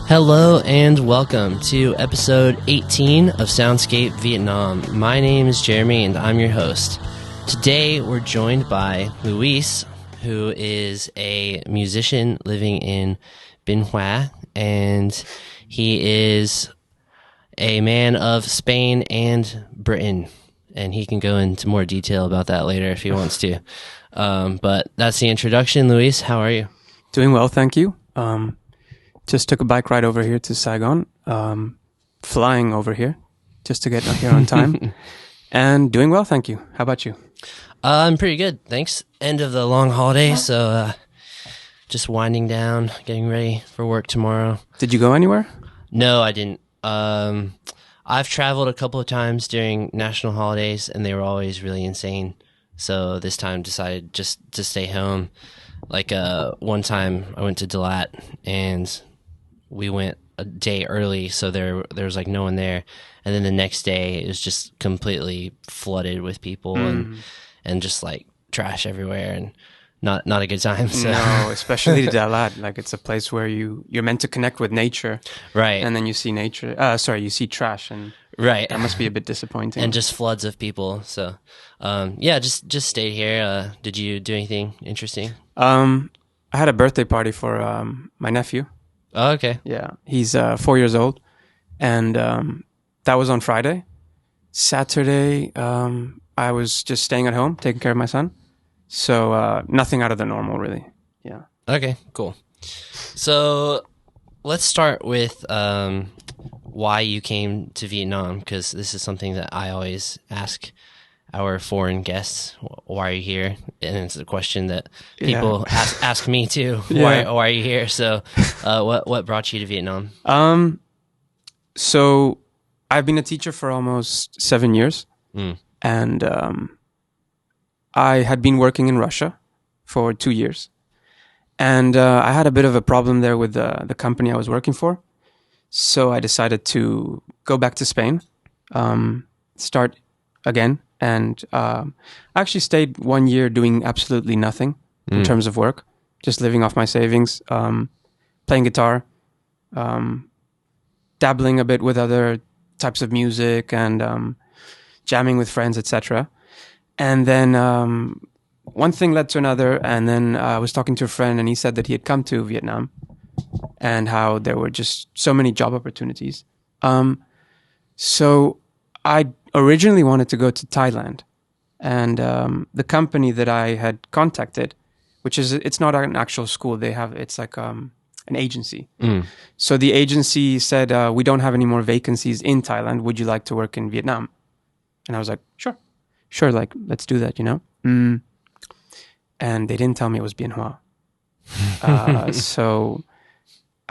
Hello and welcome to episode 18 of Soundscape Vietnam. My name is Jeremy and I'm your host. Today we're joined by Luis, who is a musician living in Binh Hoa, and he is a man of Spain and Britain, and he can go into more detail about that later if he wants to. But that's the introduction. Luis, how are you? Doing well, thank you. Just took a bike ride over here to Saigon, flying over here just to get here on time, and doing well, thank you. How about you? I'm pretty good, thanks. End of the long holiday, so just winding down, getting ready for work tomorrow. Did you go anywhere? No, I didn't. I've traveled a couple of times during national holidays, and they were always really insane. So this time decided just to stay home. Like one time I went to Dalat, and we went a day early, so there was like no one there. And then the next day it was just completely flooded with people and just like trash everywhere, and not a good time. So. No, especially Dalat. Like it's a place where you're meant to connect with nature, right? And then you see nature. You see trash, and right. That must be a bit disappointing. And just floods of people. So, just stayed here. Did you do anything interesting? I had a birthday party for my nephew. Oh, okay. Yeah, he's 4 years old, and that was on Friday. Saturday, I was just staying at home, taking care of my son. So nothing out of the normal, really. Yeah. Okay, cool. So let's start with why you came to Vietnam, because this is something that I always ask our foreign guests. Why are you here? And it's a question that people ask me too. Why are you here? So what brought you to Vietnam? So I've been a teacher for almost 7 years. And I had been working in Russia for 2 years. And I had a bit of a problem there with the company I was working for. So I decided to go back to Spain, start again. And I actually stayed 1 year doing absolutely nothing in terms of work, just living off my savings, playing guitar, dabbling a bit with other types of music, and jamming with friends, etc. And then one thing led to another, and then I was talking to a friend, and he said that he had come to Vietnam and how there were just so many job opportunities. So I originally wanted to go to Thailand, and the company that I had contacted, it's not an actual school, it's like an agency. So the agency said, we don't have any more vacancies in Thailand. Would you like to work in Vietnam? And I was like, sure, like let's do that, And they didn't tell me it was Bien Hoa. So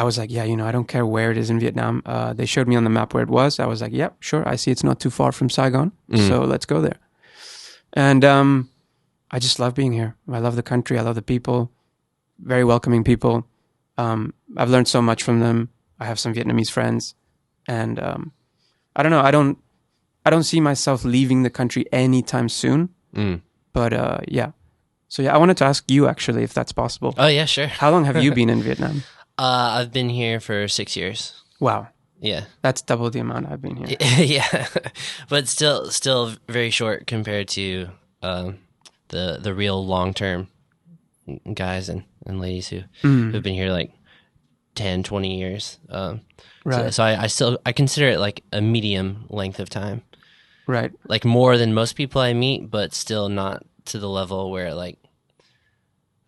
I was like, I don't care where it is in Vietnam. They showed me on the map where it was. I was like, yep, sure. I see it's not too far from Saigon. So let's go there. And I just love being here. I love the country. I love the people. Very welcoming people. I've learned so much from them. I have some Vietnamese friends. And I don't know. I don't see myself leaving the country anytime soon. But So I wanted to ask you actually if that's possible. Oh, yeah, sure. How long have you been in Vietnam? I've been here for 6 years. Wow. Yeah. That's double the amount I've been here. Yeah. But still very short compared to the real long-term guys and ladies who've been here like 10, 20 years. Right. So I consider it like a medium length of time. Right. Like more than most people I meet, but still not to the level where like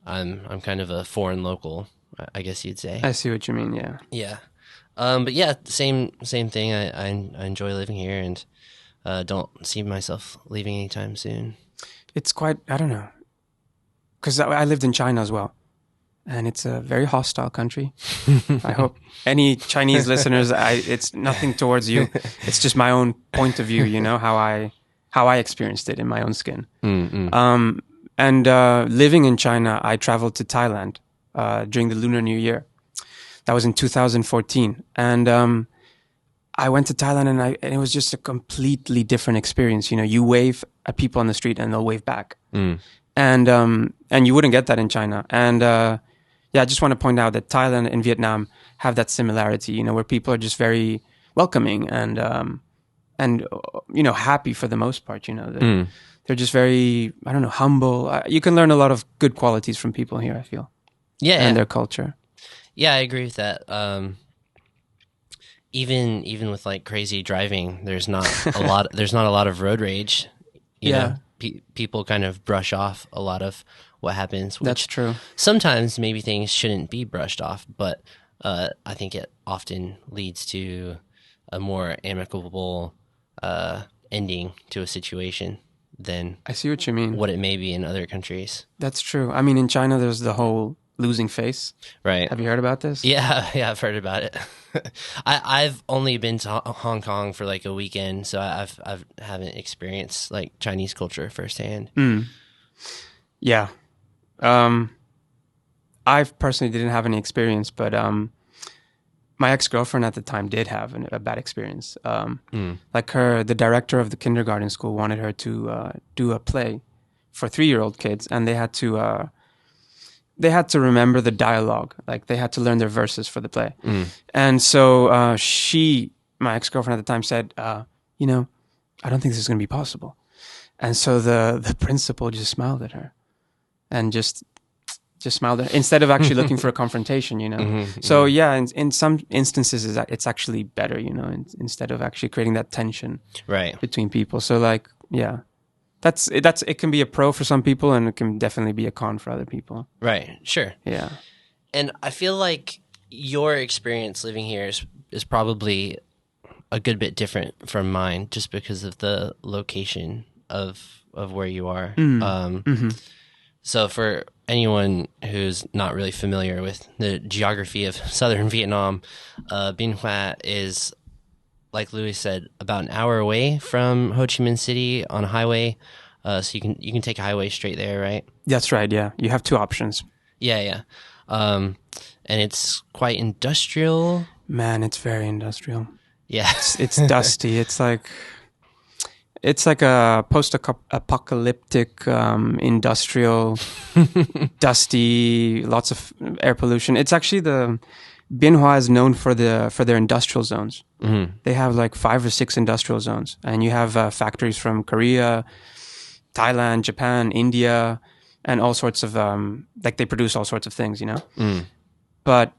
I'm kind of a foreign local, I guess you'd say. I see what you mean, yeah. Yeah. But yeah, same thing. I enjoy living here, and don't see myself leaving anytime soon. It's quite, I don't know. Because I lived in China as well. And it's a very hostile country. I hope any Chinese listeners, it's nothing towards you. It's just my own point of view, how I experienced it in my own skin. And living in China, I traveled to Thailand during the Lunar New Year. That was in 2014. And I went to Thailand, and it was just a completely different experience. You wave at people on the street and they'll wave back. And you wouldn't get that in China. And I just want to point out that Thailand and Vietnam have that similarity, you know, where people are just very welcoming and you know, happy for the most part. You know, they're just very, I don't know, humble. You can learn a lot of good qualities from people here, I feel. Yeah, and their culture. Yeah, I agree with that. Even with like crazy driving, there's not a lot. There's not a lot of road rage. You know, people kind of brush off a lot of what happens. Which that's true. Sometimes maybe things shouldn't be brushed off, but I think it often leads to a more amicable ending to a situation than I see what you mean. What it may be in other countries. That's true. I mean, in China, there's the whole losing face. Right. Have you heard about this? Yeah, I've heard about it. I've only been to Hong Kong for like a weekend, so I haven't experienced like Chinese culture firsthand. Yeah. I personally didn't have any experience, but my ex-girlfriend at the time did have a bad experience. Like the director of the kindergarten school wanted her to do a play for 3-year-old kids, and they had to remember the dialogue. Like they had to learn their verses for the play. And so my ex-girlfriend at the time said, you know, I don't think this is going to be possible. And so the principal just smiled at her and just smiled at her instead of actually looking for a confrontation, you know? So yeah, in some instances it's actually better, you know, instead of actually creating that tension between people. So like, yeah. It can be a pro for some people, and it can definitely be a con for other people. Right. Sure. Yeah. And I feel like your experience living here is probably a good bit different from mine, just because of the location of where you are. So for anyone who's not really familiar with the geography of southern Vietnam, Binh Hoa is, like Louis said, about an hour away from Ho Chi Minh City on a highway. So you can take a highway straight there, right? That's right, yeah. You have 2 options. Yeah. And it's quite industrial. Man, it's very industrial. Yeah. It's dusty. It's like a post-apocalyptic industrial, dusty, lots of air pollution. It's actually Binh Hoa is known for their industrial zones. They have like 5 or 6 industrial zones, and you have factories from Korea, Thailand, Japan, India, and all sorts of like they produce all sorts of things, you know. But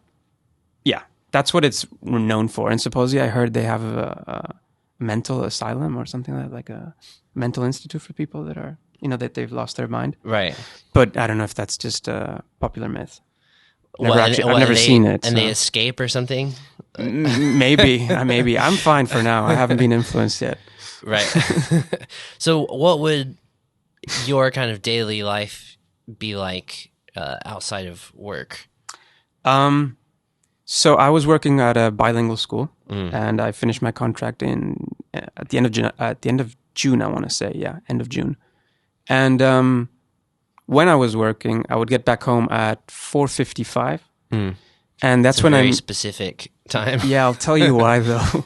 yeah, that's what it's known for. And supposedly, I heard they have a mental asylum or something like a mental institute for people that are, you know, that they've lost their mind. Right. But I don't know if that's just a popular myth. I've never seen it. And they escape or something? Maybe. I'm fine for now. I haven't been influenced yet. Right. So what would your kind of daily life be like outside of work? So I was working at a bilingual school, and I finished my contract at the end of June, I want to say. Yeah, end of June. And when I was working, I would get back home at 4:55, and that's when very specific time. Yeah, I'll tell you why though.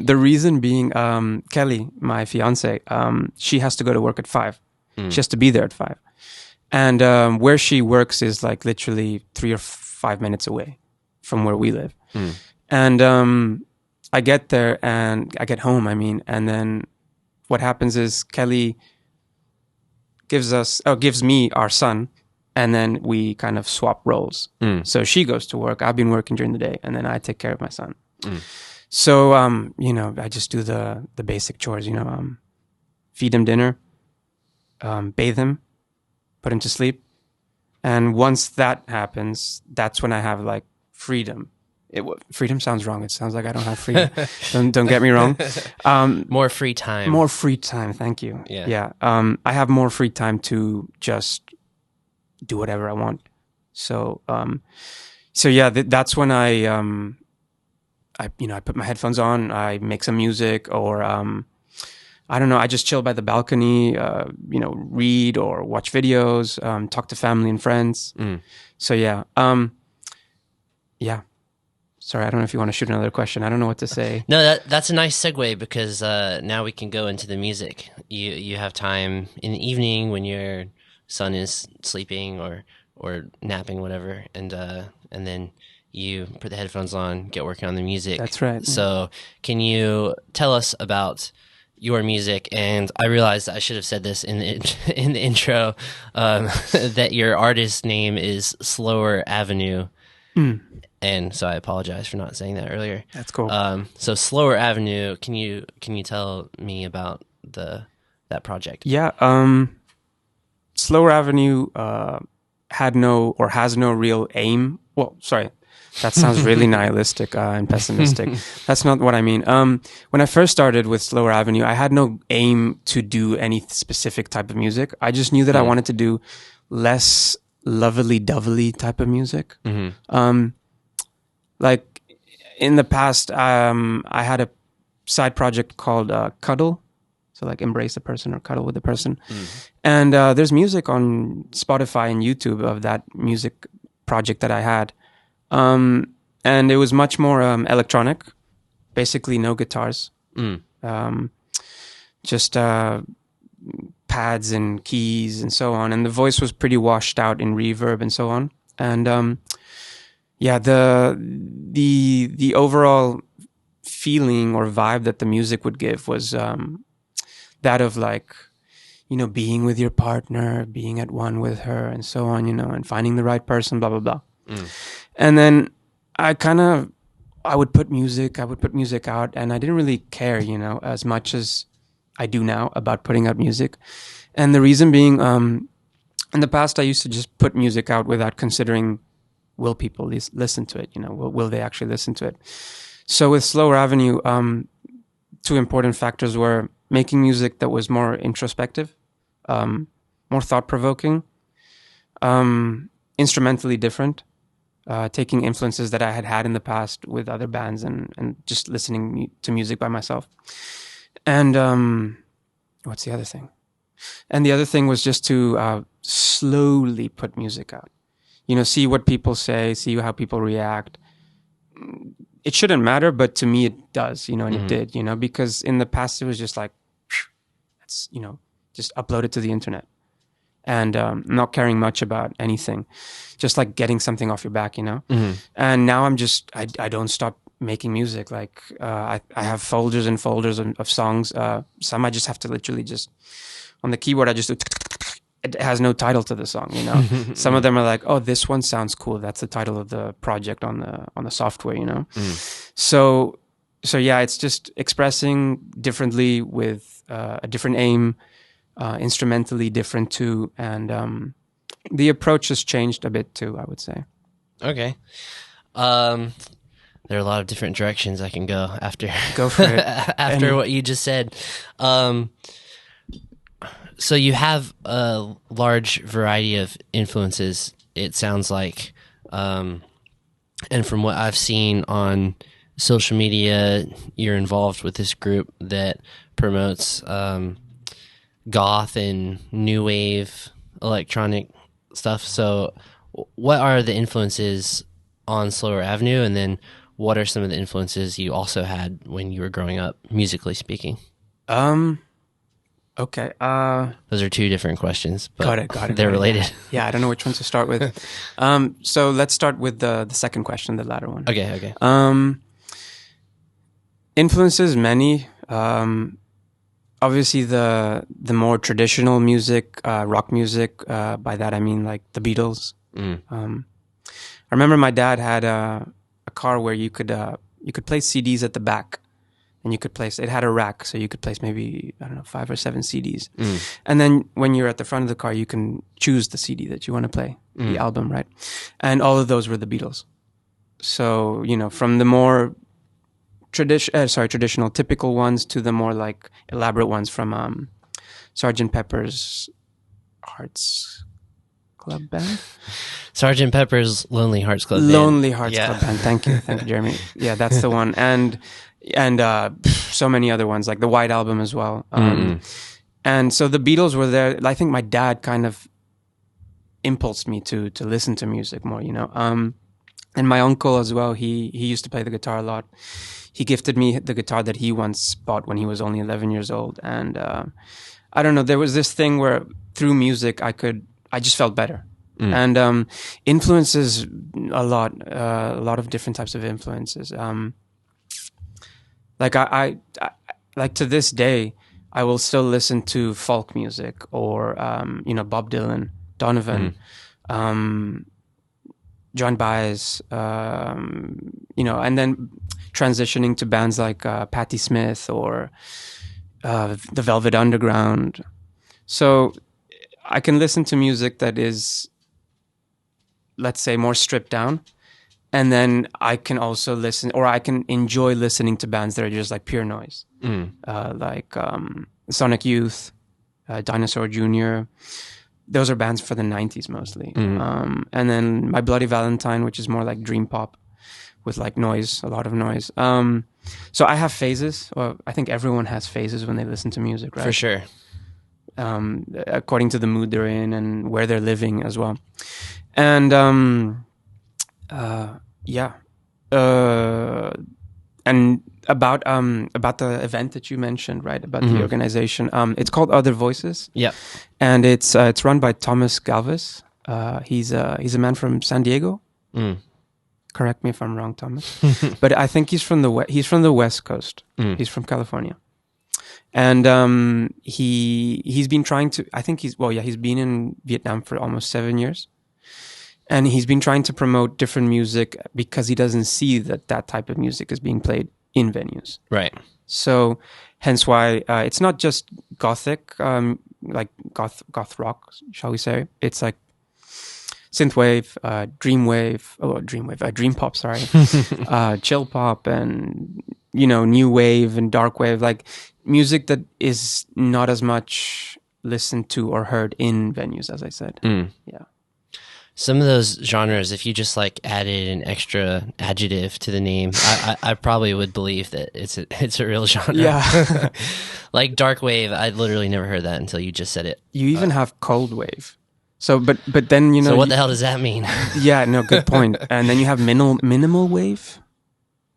The reason being, Kelly, my fiance, she has to go to work at 5. She has to be there at 5, and where she works is like literally 3 or 5 minutes away from where we live. And I get there and I get home. And then what happens is Kelly gives me our son, and then we kind of swap roles. So she goes to work. I've been working during the day, and then I take care of my son. So, you know, I just do the basic chores, you know, feed him dinner, bathe him, put him to sleep. And once that happens, that's when I have like freedom. Freedom sounds wrong. It sounds like I don't have freedom. don't get me wrong. More free time. More free time. Thank you. Yeah. I have more free time to just do whatever I want. So yeah, that's when I put my headphones on, I make some music, or I don't know, I just chill by the balcony, you know, read or watch videos, talk to family and friends. So yeah. Yeah. Sorry, I don't know if you want to shoot another question. I don't know what to say. No, that's a nice segue, because now we can go into the music. You have time in the evening when your son is sleeping or or napping, whatever, and then you put the headphones on, get working on the music. That's right. So can you tell us about your music? And I realized I should have said this in the intro, that your artist name is Slower Avenue. And so I apologize for not saying that earlier. That's cool. So Slower Avenue, can you tell me about that project? Yeah. Slower Avenue had no or has no real aim. Well, sorry. That sounds really nihilistic and pessimistic. That's not what I mean. When I first started with Slower Avenue, I had no aim to do any specific type of music. I just knew that I wanted to do less lovely-dovely type of music. Like in the past, I had a side project called Cuddle. So like embrace a person or cuddle with a person. And there's music on Spotify and YouTube of that music project that I had. And it was much more electronic, basically no guitars, just pads and keys and so on. And the voice was pretty washed out in reverb and so on. And yeah, the overall feeling or vibe that the music would give was that of like, you know, being with your partner, being at one with her and so on, you know, and finding the right person, blah, blah, blah. And then I would put music out, and I didn't really care, you know, as much as I do now about putting out music. And the reason being, in the past, I used to just put music out without considering, will people listen to it? You know, will they actually listen to it? So with Slower Avenue, two important factors were making music that was more introspective, more thought-provoking, instrumentally different, taking influences that I had in the past with other bands and just listening to music by myself. And what's the other thing? And the other thing was just to slowly put music out. You know, see what people say, see how people react. It shouldn't matter, but to me it does, you know, and it did, you know, because in the past it was just like, it's, you know, just upload it to the internet. And not caring much about anything, just like getting something off your back, you know. And now I'm just I don't stop making music. Like I have folders and folders of songs. Some I just have to literally just on the keyboard. I just do, it has no title to the song, you know. Some of them are like, oh, this one sounds cool. That's the title of the project on the software, you know. So yeah, it's just expressing differently with a different aim. Instrumentally different too, and the approach has changed a bit too, I would say. Okay. There are a lot of different directions I can go after. Go for it. After what you just said. So you have a large variety of influences, it sounds like. And from what I've seen on social media, you're involved with this group that promotes goth and new wave electronic stuff. So what are the influences on Slower Avenue, and then what are some of the influences you also had when you were growing up, musically speaking? Okay. Those are two different questions, but got it. They're related. Yeah, I don't know which one to start with. So let's start with the second question, the latter one. Okay. Influences, many. Obviously, the more traditional music, rock music. By that I mean like the Beatles. I remember my dad had a car where you could place CDs at the back, and you could place. It had a rack, so you could place maybe 5 or 7 CDs. And then when you're at the front of the car, you can choose the CD that you want to play, the album, right? And all of those were the Beatles. So you know, from the more traditional, typical ones to the more like elaborate ones from Sgt. Pepper's Hearts Club Band. Sgt. Pepper's Lonely Hearts Club Band. Lonely Hearts Club Band. Thank you, Jeremy. Yeah, that's the one. And so many other ones like the White Album as well. And so the Beatles were there. I think my dad kind of impulsed me to listen to music more, you know. And my uncle as well. He used to play the guitar a lot. He gifted me the guitar that he once bought when he was only 11 years old. And I don't know, there was this thing where through music I just felt better. And influences a lot of different types of influences. Like I like to this day, I will still listen to folk music or Bob Dylan, Donovan, John Baez, and then transitioning to bands like Patti Smith or the Velvet Underground. So I can listen to music that is, let's say, more stripped down. And then I can also listen, or I can enjoy listening to bands that are just like pure noise. Like Sonic Youth, Dinosaur Jr., those are bands for the 90s mostly. And then My Bloody Valentine, which is more like dream pop with like noise, a lot of noise. So I have phases. Well, I think everyone has phases when they listen to music, right? For sure. According to the mood they're in and where they're living as well. And and about the event that you mentioned, right? About the organization. It's called Other Voices. Yeah. And it's run by Thomas Galvez. He's a man from San Diego. Correct me if I'm wrong, Thomas. But I think he's from the West Coast. He's from California. And he's been trying to, I think he's been in Vietnam for almost 7 years. And he's been trying to promote different music because he doesn't see that type of music is being played in venues. Right. So hence why it's not just gothic, like goth rock, shall we say. It's like synthwave, dream pop, sorry, chill pop, and new wave and dark wave, like music that is not as much listened to or heard in venues, as I said. Yeah. Some of those genres, if you just like added an extra adjective to the name, I probably would believe that it's a real genre. Yeah. Like dark wave, I literally never heard that until you just said it. You even have cold wave. So, but then So what the hell does that mean? Yeah, no, good point. And then you have minimal wave.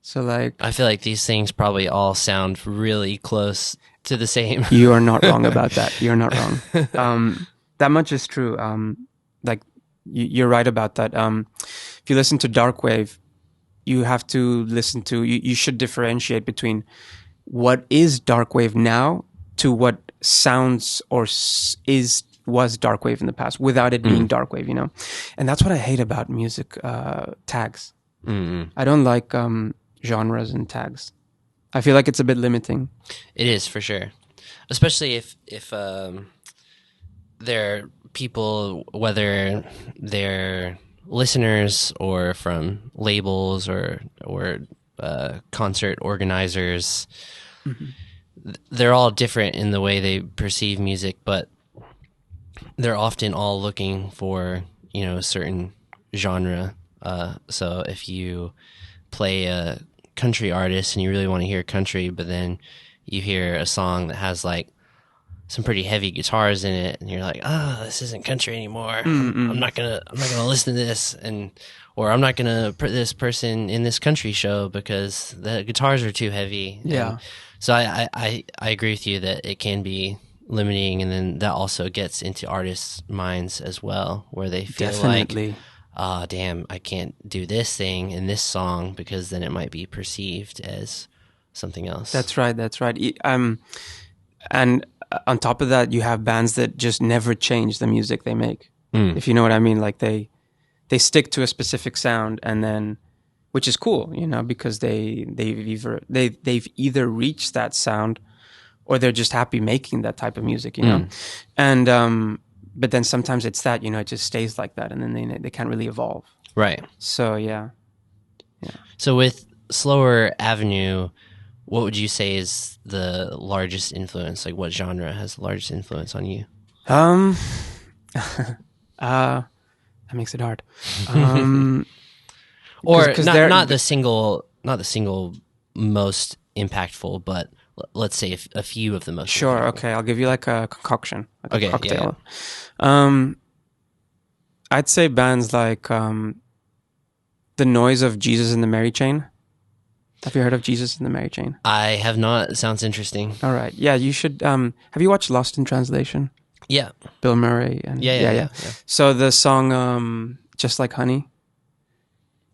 So like, I feel like these things probably all sound really close to the same. You are not wrong about that. You're not wrong. That much is true. Like you're right about that. If you listen to dark wave, you have to listen to. You should differentiate between what is dark wave now to what sounds or was dark wave in the past, without it being dark wave. And that's what I hate about music tags. I don't like genres and tags. I feel like it's a bit limiting. It is, for sure. Especially if there are people, whether they're listeners or from labels or concert organizers, they're all different in the way they perceive music, but they're often all looking for, a certain genre. So if you play a country artist and you really want to hear country, but then you hear a song that has like some pretty heavy guitars in it, and you're like, this isn't country anymore. I'm not gonna listen to this, or I'm not gonna put this person in this country show because the guitars are too heavy. Yeah. And so I agree with you that it can be limiting, and then that also gets into artists' minds as well, where they feel Definitely. like, damn, I can't do this thing in this song because then it might be perceived as something else. That's right. And on top of that, you have bands that just never change the music they make. If you know what I mean, like they stick to a specific sound, and then, which is cool, because they've either reached that sound, or they're just happy making that type of music, and but then sometimes it's that it just stays like that, and then they can't really evolve. Right. So yeah. So with Slower Avenue, what would you say is the largest influence? Like, what genre has the largest influence on you? That makes it hard. Or not the single most impactful, but let's say a few of the most. Sure. impactful. Okay. I'll give you like a concoction, like Okay, a cocktail. Yeah. I'd say bands like The Noise of Jesus and the Mary Chain. Have you heard of Jesus and the Mary Chain? I have not. It sounds interesting. All right. Yeah, you should. Have you watched Lost in Translation? Yeah. Bill Murray. And Yeah. So the song Just Like Honey.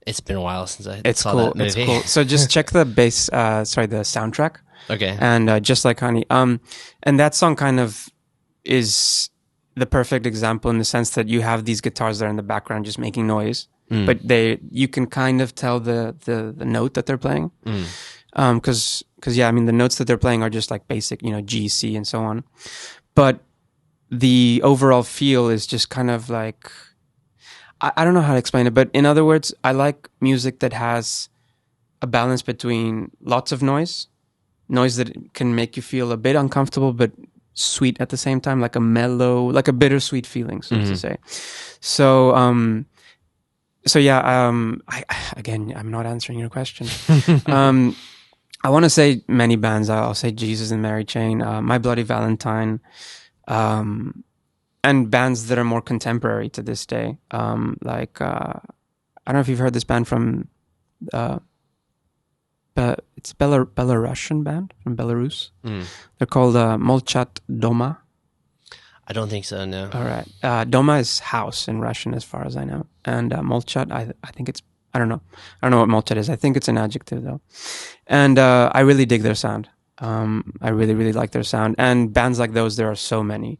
It's been a while since I It's saw cool. that movie. It's cool. So just check the the soundtrack. Okay. And Just Like Honey. And that song kind of is the perfect example in the sense that you have these guitars that are in the background just making noise, but you can kind of tell the note that they're playing. Because I mean, the notes that they're playing are just like basic, G, C, and so on. But the overall feel is just kind of like, I don't know how to explain it, but in other words, I like music that has a balance between lots of noise that can make you feel a bit uncomfortable, but sweet at the same time, like a mellow, like a bittersweet feeling, so to say. So, I'm not answering your question. I want to say many bands. I'll say Jesus and Mary Chain, My Bloody Valentine, and bands that are more contemporary to this day. I don't know if you've heard this band from, it's Belarusian band from Belarus. They're called Molchat Doma. I don't think so, no. All right. Doma is house in Russian, as far as I know. And Molchat, I think it's, I don't know. I don't know what Molchat is. I think it's an adjective, though. And I really dig their sound. I really, really like their sound. And bands like those, there are so many.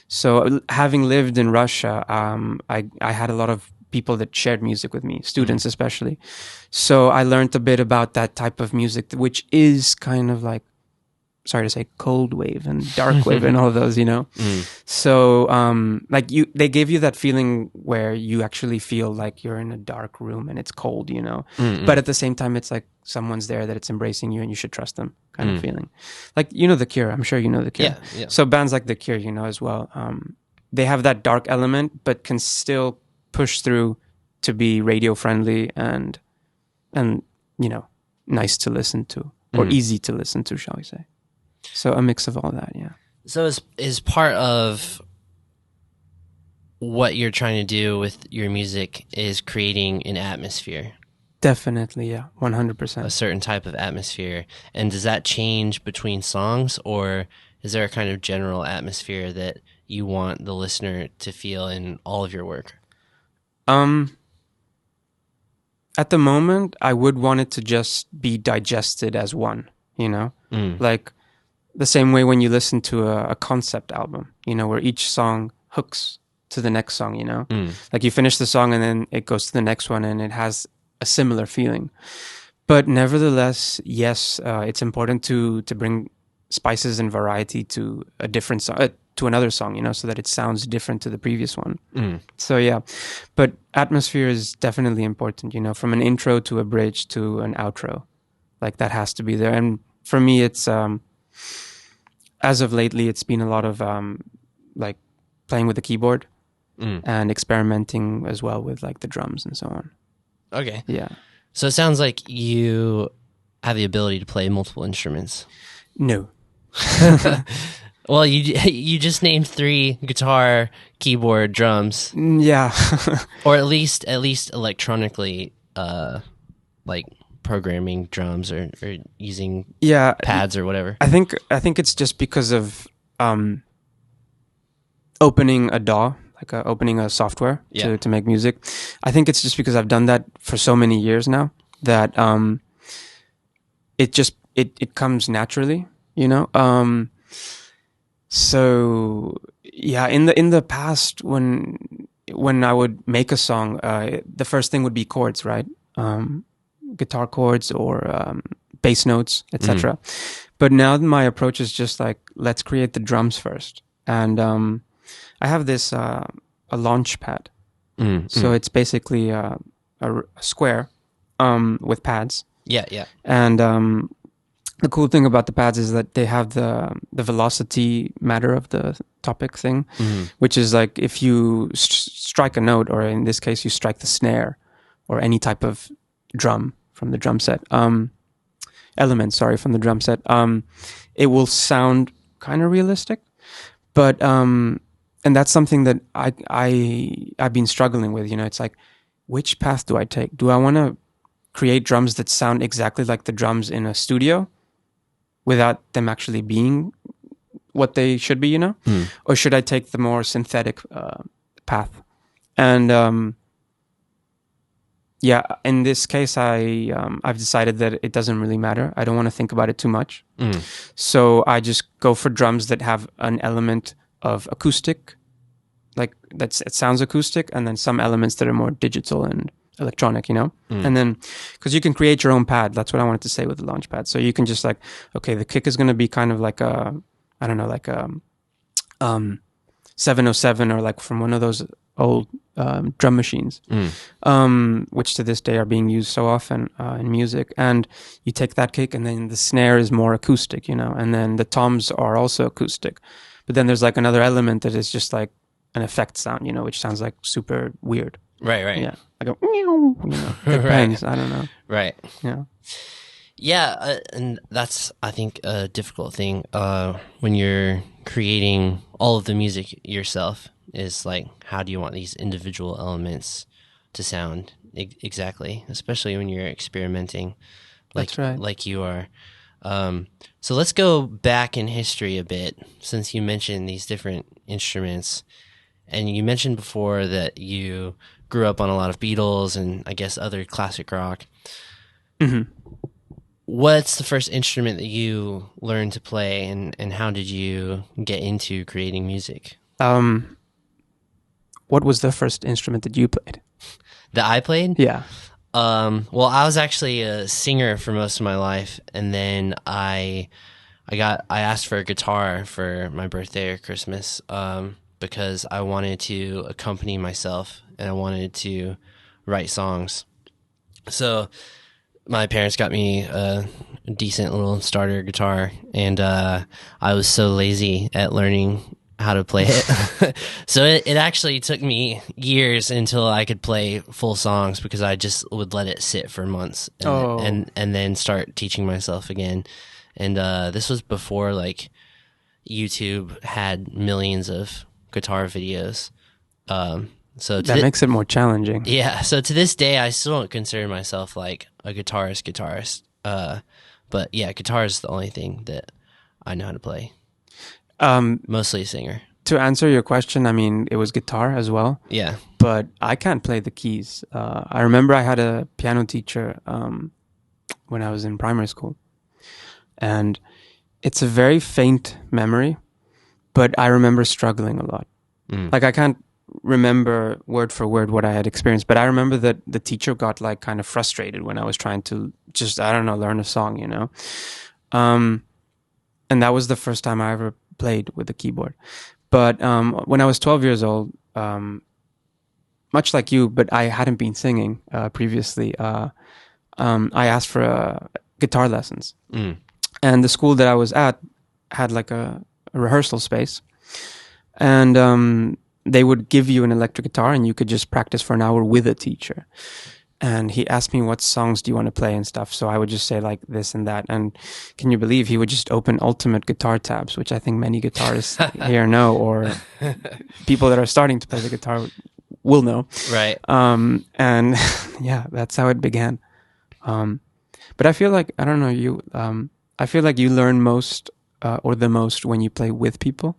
So having lived in Russia, I had a lot of people that shared music with me, students especially. So I learned a bit about that type of music, which is kind of like, sorry to say, cold wave and dark wave and all of those, So they gave you that feeling where you actually feel like you're in a dark room and it's cold, But at the same time, it's like someone's there that it's embracing you and you should trust them kind of feeling. Like, The Cure. I'm sure you know The Cure. Yeah. So bands like The Cure, as well. They have that dark element, but can still push through to be radio friendly and nice to listen to, or easy to listen to, shall we say. So a mix of all that, yeah. So is part of what you're trying to do with your music is creating an atmosphere? Definitely, yeah, 100%. A certain type of atmosphere. And does that change between songs, or is there a kind of general atmosphere that you want the listener to feel in all of your work? At the moment, I would want it to just be digested as one, Like the same way when you listen to a concept album, where each song hooks to the next song, Like you finish the song and then it goes to the next one and it has a similar feeling. But nevertheless, yes, it's important to bring spices and variety to a different song, to another song, so that it sounds different to the previous one. So yeah, but atmosphere is definitely important, from an intro to a bridge to an outro, like that has to be there. And for me, it's as of lately, it's been a lot of like playing with the keyboard and experimenting as well with like the drums and so on. Okay. Yeah. So it sounds like you have the ability to play multiple instruments. No. Well, you just named 3: guitar, keyboard, drums. Yeah. Or at least electronically, like programming drums or using pads or whatever. I think it's just because of opening a DAW, like opening a software to make music. I think it's just because I've done that for so many years now that it comes naturally, So yeah, in the past when I would make a song, the first thing would be chords, right? Guitar chords or bass notes, etc. But now my approach is just like, let's create the drums first. And I have this a launch pad. So it's basically a square with pads. Yeah. And the cool thing about the pads is that they have the velocity matter of the topic thing, which is like if you strike a note, or in this case, you strike the snare or any type of drum from the drum set, from the drum set, it will sound kind of realistic. But, and that's something that I've been struggling with, it's like, which path do I take? Do I want to create drums that sound exactly like the drums in a studio without them actually being what they should be, or should I take the more synthetic path? And in this case, I've decided that it doesn't really matter. I don't want to think about it too much. So I just go for drums that have an element of acoustic, like it sounds acoustic, and then some elements that are more digital and electronic, and then because you can create your own pad. That's what I wanted to say with the launch pad. So you can just the kick is going to be kind of like a 707 or like from one of those old drum machines, which to this day are being used so often in music. And you take that kick, and then the snare is more acoustic, and then the toms are also acoustic. But then there's like another element that is just like an effect sound, which sounds like super weird. Right. Yeah. I go, depends. I don't know. Right. Yeah. Yeah, and that's, I think, a difficult thing when you're creating all of the music yourself, is like, how do you want these individual elements to sound exactly, especially when you're experimenting That's right. like you are. So let's go back in history a bit, since you mentioned these different instruments. And you mentioned before that you grew up on a lot of Beatles and I guess other classic rock. Mm-hmm. What's the first instrument that you learned to play, and how did you get into creating music? What was the first instrument that you played? That I played? Yeah. Well, I was actually a singer for most of my life, and then I asked for a guitar for my birthday or Christmas, because I wanted to accompany myself and I wanted to write songs. So my parents got me a decent little starter guitar, and I was so lazy at learning how to play it. So it actually took me years until I could play full songs, because I just would let it sit for months and then start teaching myself again. And this was before like YouTube had millions of guitar videos. So that makes it more challenging. Yeah. So to this day, I still don't consider myself like a guitarist. But yeah, guitar is the only thing that I know how to play. Mostly a singer. To answer your question, I mean, it was guitar as well. Yeah. But I can't play the keys. I remember I had a piano teacher when I was in primary school. And it's a very faint memory, but I remember struggling a lot. Like, I can't remember word for word what I had experienced, but I remember that the teacher got like kind of frustrated when I was trying to just, I don't know, learn a song, and that was the first time I ever played with the keyboard. But when I was 12 years old, much like you, but I hadn't been singing previously, I asked for guitar lessons. And the school that I was at had like a rehearsal space. And they would give you an electric guitar and you could just practice for an hour with a teacher. And he asked me, what songs do you want to play and stuff? So I would just say like this and that. And can you believe he would just open ultimate guitar tabs, which I think many guitarists here know, or people that are starting to play the guitar will know. Right. And yeah, that's how it began. But I feel like, I don't know, I feel like you learn most or the most when you play with people.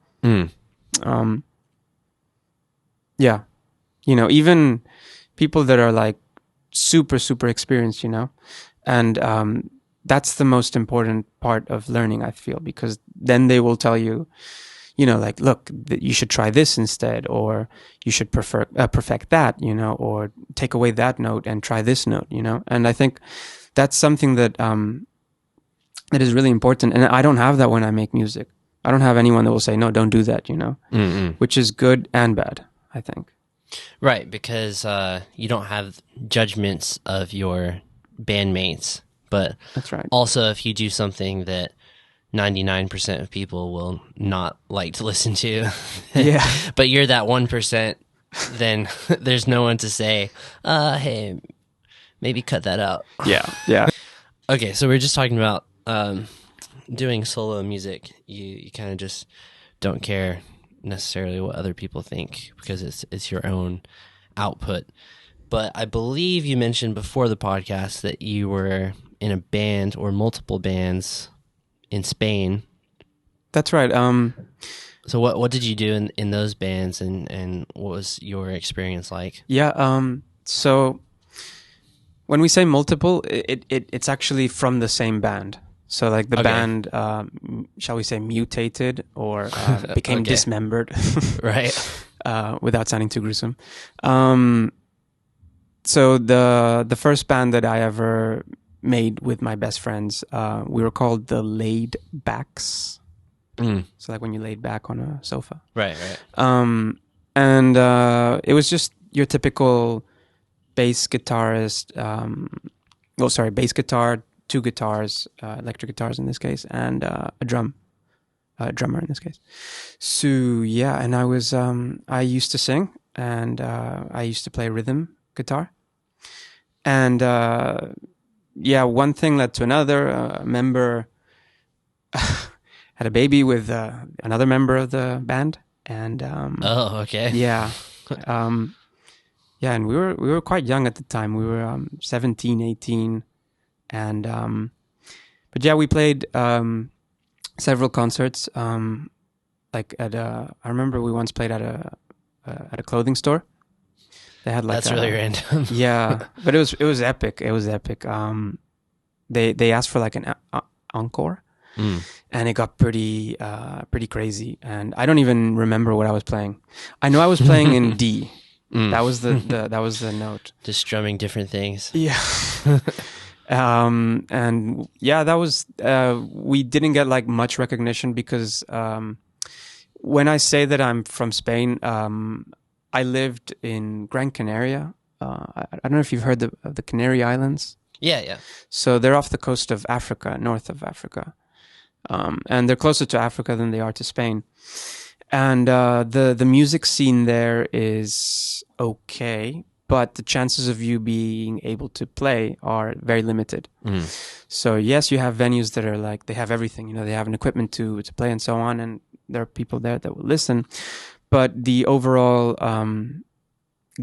Yeah. Even people that are like super, super experienced, and that's the most important part of learning, I feel, because then they will tell you, like, look, you should try this instead, or you should perfect that, or take away that note and try this note, and I think that's something that that is really important. And I don't have that when I make music. I don't have anyone that will say, no, don't do that, which is good and bad, I think. Right, because you don't have judgments of your bandmates, but that's right. Also, if you do something that 99% of people will not like to listen to, yeah, but you're that 1%, then there's no one to say, hey, maybe cut that out. Yeah. Okay, so we're just talking about doing solo music. You kind of just don't care necessarily what other people think, because it's your own output. But I believe you mentioned before the podcast that you were in a band or multiple bands in Spain. That's right. So what did you do in those bands, and what was your experience like? Yeah. So when we say multiple, it's actually from the same band. So like the Okay. band, shall we say, mutated or became Okay. dismembered, Right. without sounding too gruesome. So the first band that I ever made with my best friends, we were called the Laid Backs. So like when you laid back on a sofa. Right. And it was just your typical bass guitarist. Bass guitar, two guitars, electric guitars in this case, and a drummer in this case. So yeah, and I used to sing, and I used to play rhythm guitar, and one thing led to another. A member had a baby with another member of the band, and Oh, okay. yeah. And we were quite young at the time. We were 17, 18. And but yeah, we played several concerts. Like I remember we once played at a clothing store. They had like That's really random. Yeah, but it was epic. It was epic. They asked for like an encore. And it got pretty crazy. And I don't even remember what I was playing. I know I was playing in D. That was that was the note. Just strumming different things. Yeah. And yeah, that was we didn't get like much recognition because when I say that I'm from Spain, I lived in Gran Canaria. I don't know if you've heard of the Canary Islands. Yeah. So they're off the coast of Africa, north of Africa. And they're closer to Africa than they are to Spain. And the music scene there is okay, but the chances of you being able to play are very limited. So yes, you have venues that are like, they have everything, you know, they have an equipment to play and so on, and there are people there that will listen. But the overall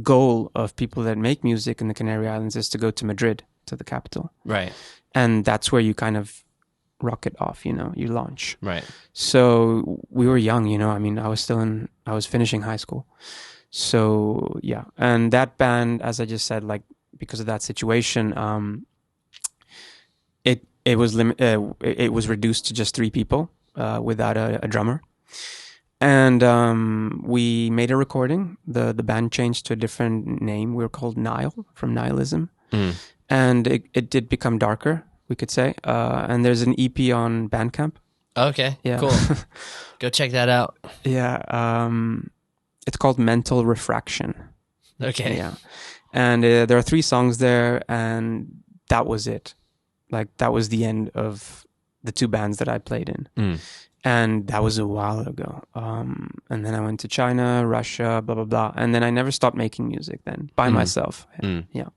goal of people that make music in the Canary Islands is to go to Madrid, to the capital. Right. And that's where you kind of rocket off, you know, you launch. Right. So we were young, you know, I mean, I was finishing high school. So yeah. And that band, as I just said, like, because of that situation, it was reduced to just 3 people, without a drummer. And we made a recording. The band changed to a different name. We were called Nile, from nihilism. And it did become darker, we could say. And there's an EP on Bandcamp. Okay. Yeah. Cool. Go check that out. Yeah. It's called Mental Refraction. Okay. Yeah. And there are 3 songs there, and that was it. Like, that was the end of the 2 bands that I played in. And that was a while ago. And then I went to China, Russia, blah, blah, blah. And then I never stopped making music then, by myself. Yeah.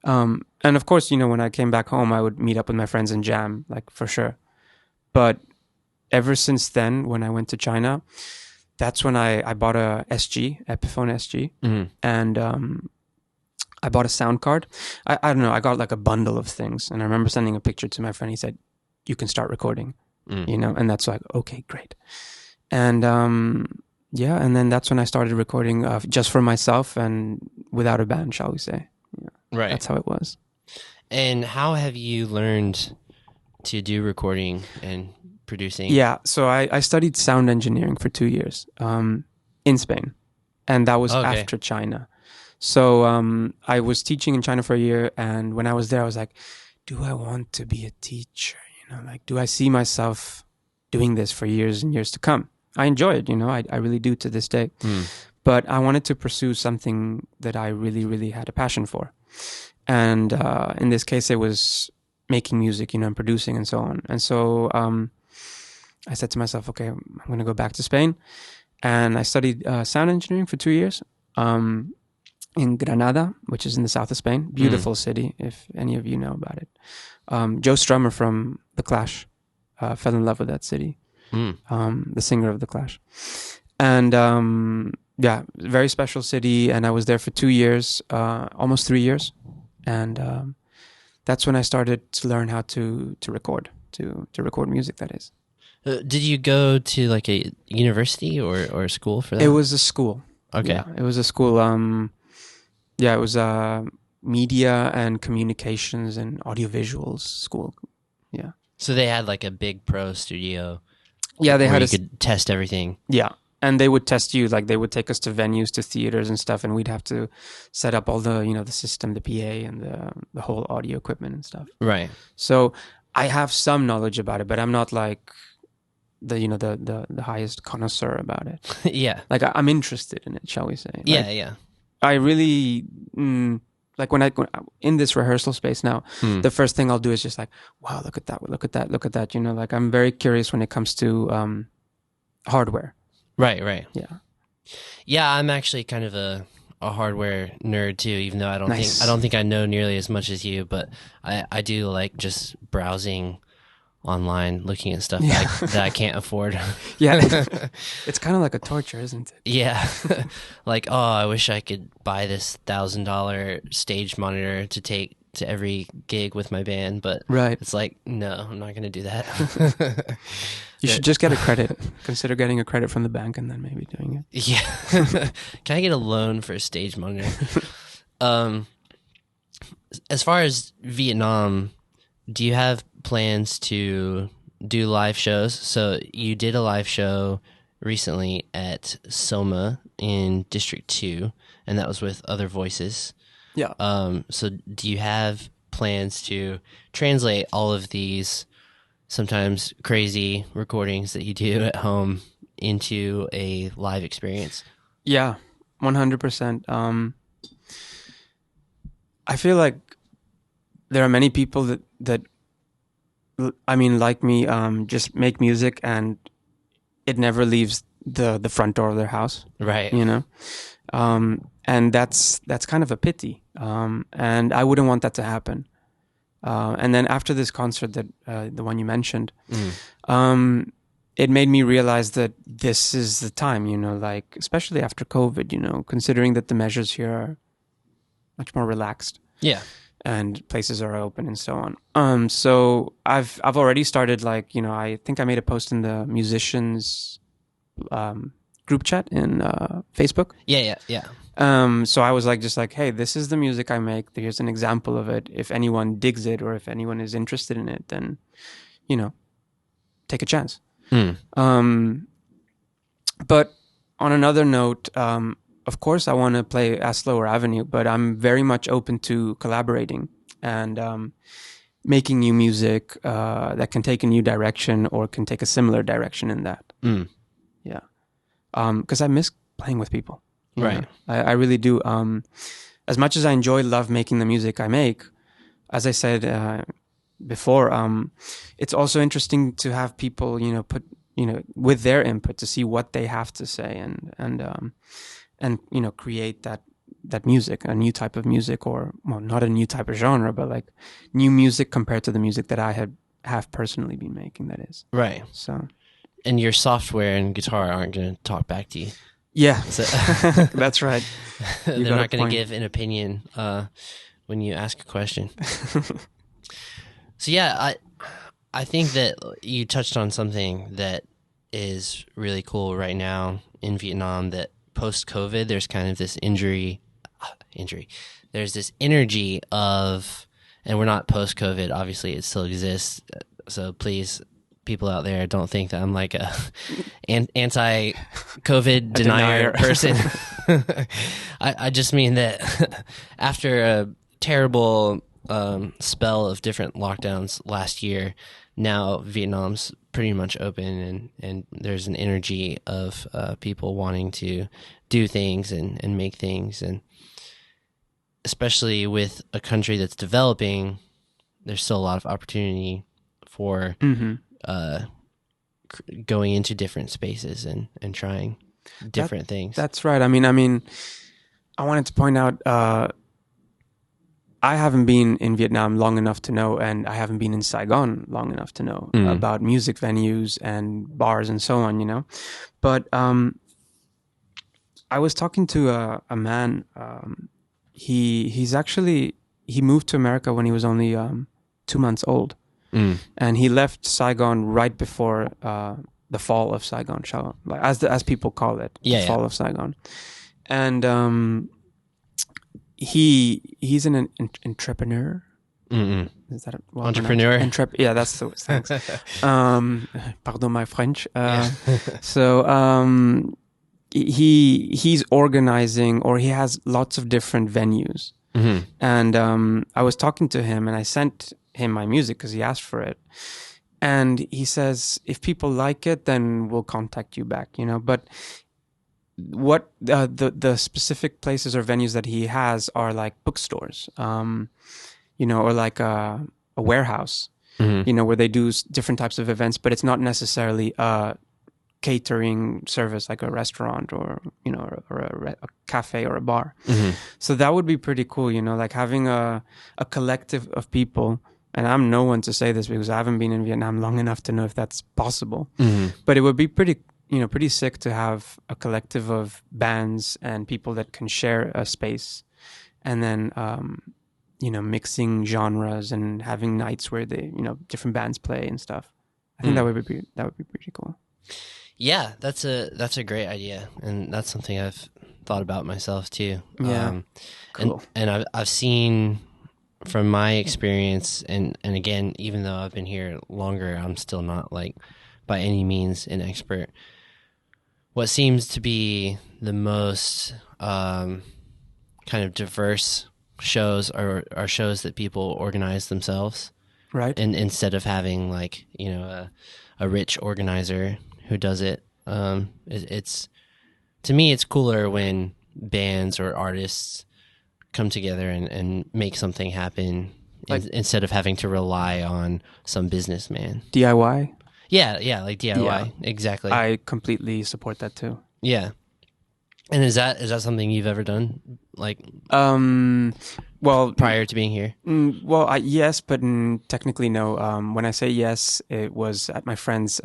And of course, you know, when I came back home, I would meet up with my friends and jam, like, for sure. But ever since then, when I went to China, that's when I bought a Epiphone SG. And I bought a sound card. I don't know, I got like a bundle of things. And I remember sending a picture to my friend. He said, you can start recording, you know? And that's like, okay, great. And yeah, and then that's when I started recording just for myself and without a band, shall we say. Yeah. Right. That's how it was. And how have you learned to do recording and producing? Yeah, so I studied sound engineering for 2 years in Spain, and that was after China. So I was teaching in China for a year, and when I was there, I was like, do I want to be a teacher? You know, like, do I see myself doing this for years and years to come? I enjoy it, you know, I really do to this day. But I wanted to pursue something that I really, really had a passion for. And in this case, it was making music, you know, and producing and so on. And so I said to myself, okay, I'm going to go back to Spain. And I studied sound engineering for 2 years in Granada, which is in the south of Spain. Beautiful city, if any of you know about it. Joe Strummer from The Clash fell in love with that city, the singer of The Clash. And yeah, very special city. And I was there for 2 years, almost 3 years. And that's when I started to learn how to record, to record music, that is. Did you go to like a university or a school for that? It was a school. Okay. Yeah, it was a school. It was a media and communications and audiovisuals school. Yeah. So they had like a big pro studio. Yeah, they where had you could test everything. Yeah, and they would test you. Like they would take us to venues, to theaters and stuff, and we'd have to set up all the the system, the PA, and the whole audio equipment and stuff. Right. So I have some knowledge about it, but I'm not like the highest connoisseur about it. Yeah. Like I'm interested in it, shall we say? Like, Yeah. I really like when in this rehearsal space now, the first thing I'll do is just like, wow, look at that, look at that, look at that. Like I'm very curious when it comes to hardware. Right. Yeah. Yeah, I'm actually kind of a hardware nerd too, even though I Nice. don't think I know nearly as much as you, but I do like just browsing online, looking at stuff that I can't afford. Yeah. It's kind of like a torture, isn't it? Yeah. Like, oh, I wish I could buy this $1,000 stage monitor to take to every gig with my band, but Right. it's like, no, I'm not going to do that. You should just get a credit. Consider getting a credit from the bank and then maybe doing it. Yeah. Can I get a loan for a stage monitor? As far as Vietnam, do you have plans to do live shows? So you did a live show recently at Soma in District 2, and that was with other voices. Yeah. So do you have plans to translate all of these sometimes crazy recordings that you do at home into a live experience? Yeah, 100%. I feel like there are many people that I mean, like me, just make music and it never leaves the front door of their house. Right. And that's kind of a pity. And I wouldn't want that to happen. And then after this concert, that the one you mentioned, it made me realize that this is the time, like especially after COVID, considering that the measures here are much more relaxed. Yeah. And places are open and so on. So I've already started, like, I think I made a post in the musicians group chat in Facebook. Yeah. So I was just like, hey, this is the music I make. Here's an example of it. If anyone digs it or if anyone is interested in it, then, take a chance. But on another note, of course, I want to play Aslo or Avenue, but I'm very much open to collaborating and making new music that can take a new direction or can take a similar direction in that. Yeah. Because I miss playing with people. Right. I really do. As much as I love making the music I make, as I said before, it's also interesting to have people, put, with their input to see what they have to say and create that music, a new type of music, or, well, not a new type of genre, but like new music compared to the music that I have personally been making, that is. Right. So. And your software and guitar aren't going to talk back to you. Yeah, So that's right. They're not going to give an opinion when you ask a question. So yeah, I think that you touched on something that is really cool right now in Vietnam, that post-COVID, there's kind of this injury. There's this energy of, and we're not post-COVID, obviously it still exists. So please, people out there, don't think that I'm like an anti-COVID denier person. I just mean that after a terrible spell of different lockdowns last year, now Vietnam's pretty much open, and there's an energy of people wanting to do things and make things, and especially with a country that's developing, there's still a lot of opportunity for going into different spaces and trying different things. That's right. I mean, I wanted to point out, I haven't been in Vietnam long enough to know, and I haven't been in Saigon long enough to know about music venues and bars and so on, But I was talking to a man. He moved to America when he was only 2 months old. and he left Saigon right before the fall of Saigon, as people call it, the fall of Saigon, and he's an entrepreneur. Is that entrepreneur? Yeah, that's the thanks. Pardon my French. So he's organizing, or he has lots of different venues. And I was talking to him, and I sent him my music because he asked for it. And he says, if people like it, then we'll contact you back, But what the specific places or venues that he has are like bookstores, or like a warehouse, where they do different types of events, but it's not necessarily a catering service like a restaurant or a cafe or a bar. So that would be pretty cool, like having a collective of people. And I'm no one to say this because I haven't been in Vietnam long enough to know if that's possible. But it would be pretty sick to have a collective of bands and people that can share a space, and then mixing genres and having nights where they different bands play and stuff. I think that would be pretty cool. Yeah, that's a great idea, and that's something I've thought about myself too. Yeah, cool. And I've seen from my experience, and again, even though I've been here longer, I'm still not like by any means an expert. What seems to be the most kind of diverse shows are shows that people organize themselves, right? And instead of having like a rich organizer who does it, it's to me it's cooler when bands or artists come together and make something happen, like, instead of having to rely on some businessman. DIY? Yeah, like DIY. Yeah. Exactly. I completely support that too. Yeah. And is that something you've ever done? Like, well, prior to being here? Yes, but technically no. When I say yes, it was at my friend's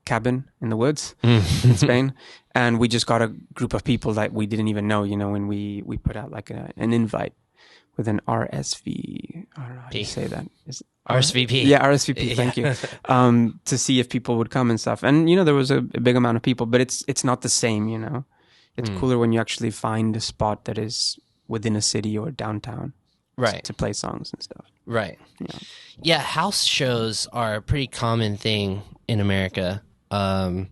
cabin in the woods in Spain, and we just got a group of people that we didn't even know. When we put out like an invite with an RSV. I don't know how you say that. RSVP. Yeah, RSVP. Thank you. To see if people would come and stuff, and there was a big amount of people, but it's not the same. It's cooler when you actually find a spot that is within a city or downtown, right, to play songs and stuff. Right. Yeah, house shows are a pretty common thing in America. And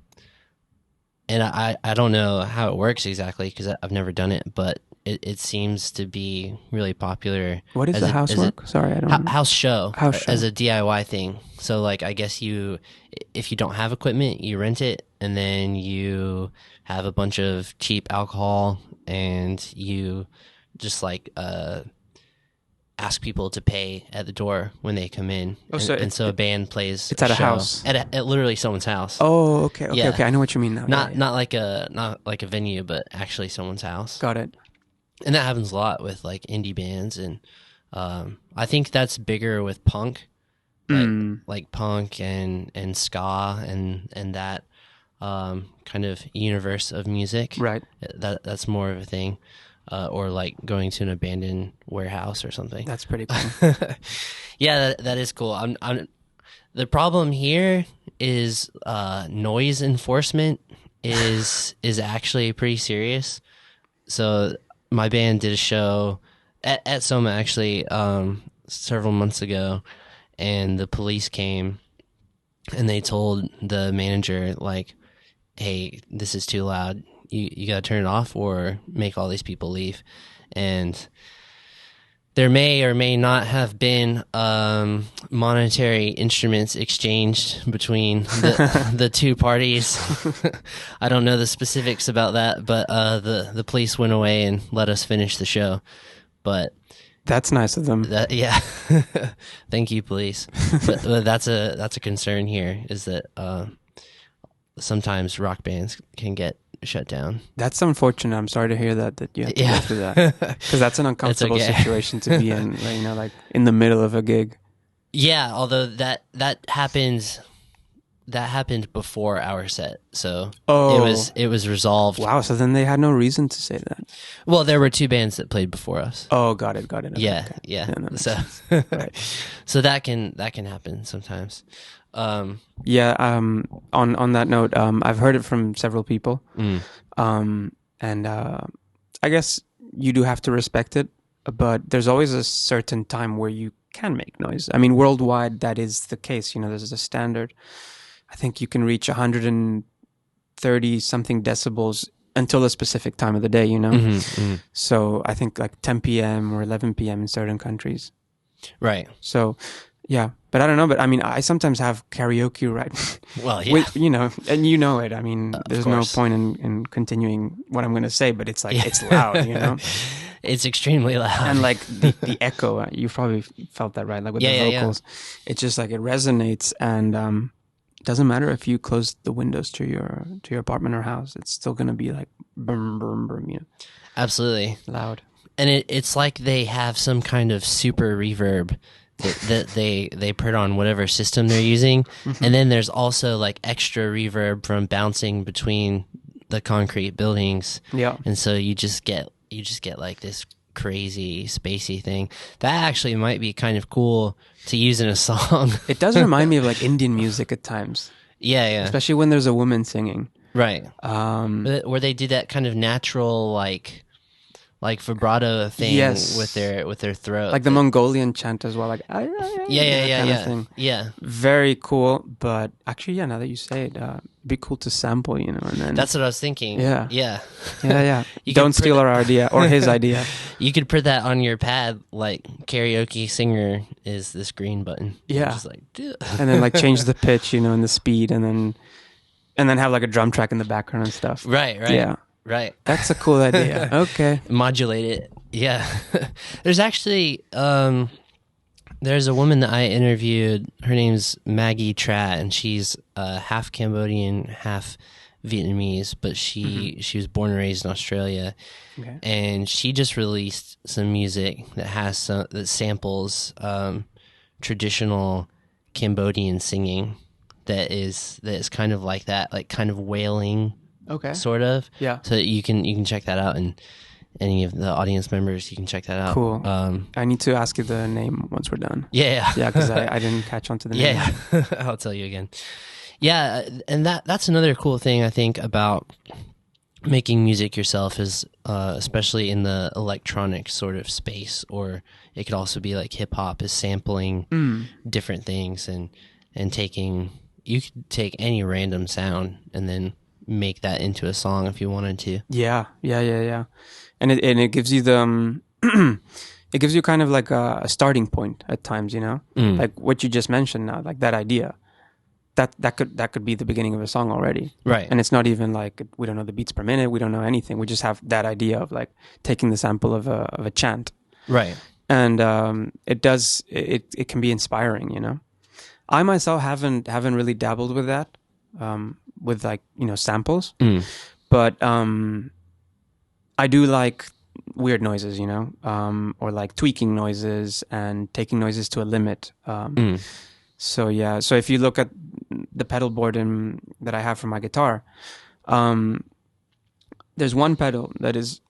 I don't know how it works exactly because I've never done it, but it seems to be really popular. What is the house work? Sorry, I don't know. House show as a DIY thing. So like, I guess if you don't have equipment, you rent it, and then you have a bunch of cheap alcohol, and you just like ask people to pay at the door when they come in. So a band plays. It's at a house. At literally someone's house. Oh, okay. I know what you mean now. Not like a venue, but actually someone's house. Got it. And that happens a lot with like indie bands, and I think that's bigger with punk, like punk and ska and that kind of universe of music. Right. That's more of a thing. Or like going to an abandoned warehouse or something. That's pretty cool. Yeah, that is cool. The problem here is noise enforcement is actually pretty serious. So my band did a show at Soma actually several months ago, and the police came and they told the manager like, "Hey, this is too loud. You gotta turn it off or make all these people leave." And there may or may not have been monetary instruments exchanged between the two parties. I don't know the specifics about that, but the police went away and let us finish the show. But that's nice of them. Yeah, thank you, police. But that's a concern here, is that sometimes rock bands can get shut down. That's unfortunate. I'm sorry to hear that you have to go through that, because that's an uncomfortable situation to be in, like in the middle of a gig. Yeah, although that happens that happened before our set, so Oh. it was resolved. Wow, so then they had no reason to say that. Well, there were 2 bands that played before us. Oh, got it. Okay. Yeah. That makes So sense. Right. so that can happen sometimes. Yeah. On that note, I've heard it from several people. And I guess you do have to respect it, but there's always a certain time where you can make noise. I mean, worldwide, that is the case. You know, there's a standard. I think you can reach 130 something decibels until a specific time of the day, you know? So I think like 10 p.m. or 11 p.m. in certain countries. Right. So, yeah. But I don't know. But I mean, I sometimes have karaoke, right? Well, yeah. With, you know, and you know it. I mean, there's no course. point in continuing what I'm going to say, but it's like, it's loud, you know? It's extremely loud. And like the echo, you've probably felt that, right? Like with the vocals, it's just like it resonates, and it doesn't matter if you close the windows to your apartment or house, it's still gonna be like boom, boom, boom, you know? Absolutely Loud. And it's like they have some kind of super reverb that they put on whatever system they're using, and then there's also like extra reverb from bouncing between the concrete buildings. Yeah. And so you just get like this crazy spacey thing that actually might be kind of cool to use in a song. It does remind me of like Indian music at times. Yeah. Especially when there's a woman singing. Right. Where they do that kind of natural like vibrato thing with their throat. Like the Mongolian chant as well. Like yeah. Thing. Yeah. Very cool. But actually, yeah, now that you say it, it'd be cool to sample, you know, and then That's what I was thinking. Yeah. Yeah. Don't steal our idea or his idea. You could put that on your pad, like karaoke singer is this green button. Yeah. Just like, and then like change the pitch, you know, and the speed, and then have like a drum track in the background and stuff. Right. Yeah. Right. That's a cool idea. Okay. Modulate it. Yeah. There's actually there's a woman that I interviewed. Her name's Maggie Trat, and she's half Cambodian, half Vietnamese, but she was born and raised in Australia. Okay. And she just released some music that samples traditional Cambodian singing that is kind of like that, like kind of wailing. Okay. Sort of. Yeah. So you can check that out, and any of the audience members, you can check that out. Cool. I need to ask you the name once we're done. Yeah. Yeah, because I didn't catch on to the name. Yeah. I'll tell you again. Yeah, and that's another cool thing I think about making music yourself is especially in the electronic sort of space, or it could also be like hip hop, is sampling different things and you could take any random sound and then make that into a song if you wanted to. Yeah. And it gives you the it gives you kind of like a starting point at times, you know, like what you just mentioned now, like that idea. That could be the beginning of a song already, right? And it's not even like we don't know the beats per minute, we don't know anything. We just have that idea of like taking the sample of a chant, right? And it can be inspiring, you know. I myself haven't really dabbled with that, with like, you know, samples, but I do like weird noises, you know, or like tweaking noises and taking noises to a limit. So yeah, so if you look at the pedal board that I have for my guitar, there's one pedal that is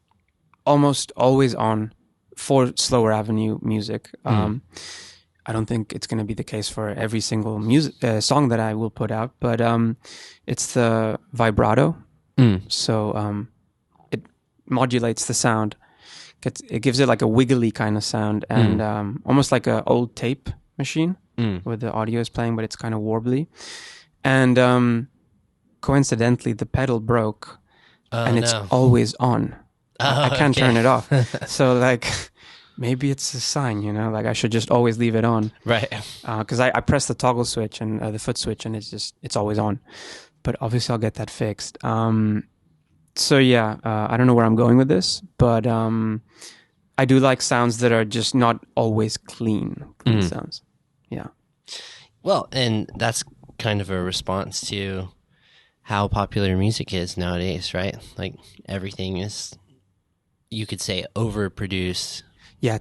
almost always on for slower avenue music. I don't think it's going to be the case for every single song that I will put out, but it's the vibrato. So it modulates the sound. It gives it like a wiggly kind of sound, and almost like an old tape machine where the audio is playing, but it's kind of warbly. And coincidentally, the pedal broke, and it's always on. I can't turn it off. So like, maybe it's a sign, you know, like I should just always leave it on. Right. Because I press the toggle switch and the foot switch, and it's always on. But obviously I'll get that fixed. So yeah, I don't know where I'm going with this, but I do like sounds that are just not always clean sounds. Yeah. Well, and that's kind of a response to how popular music is nowadays, right? Like everything is, you could say, overproduced. Yeah,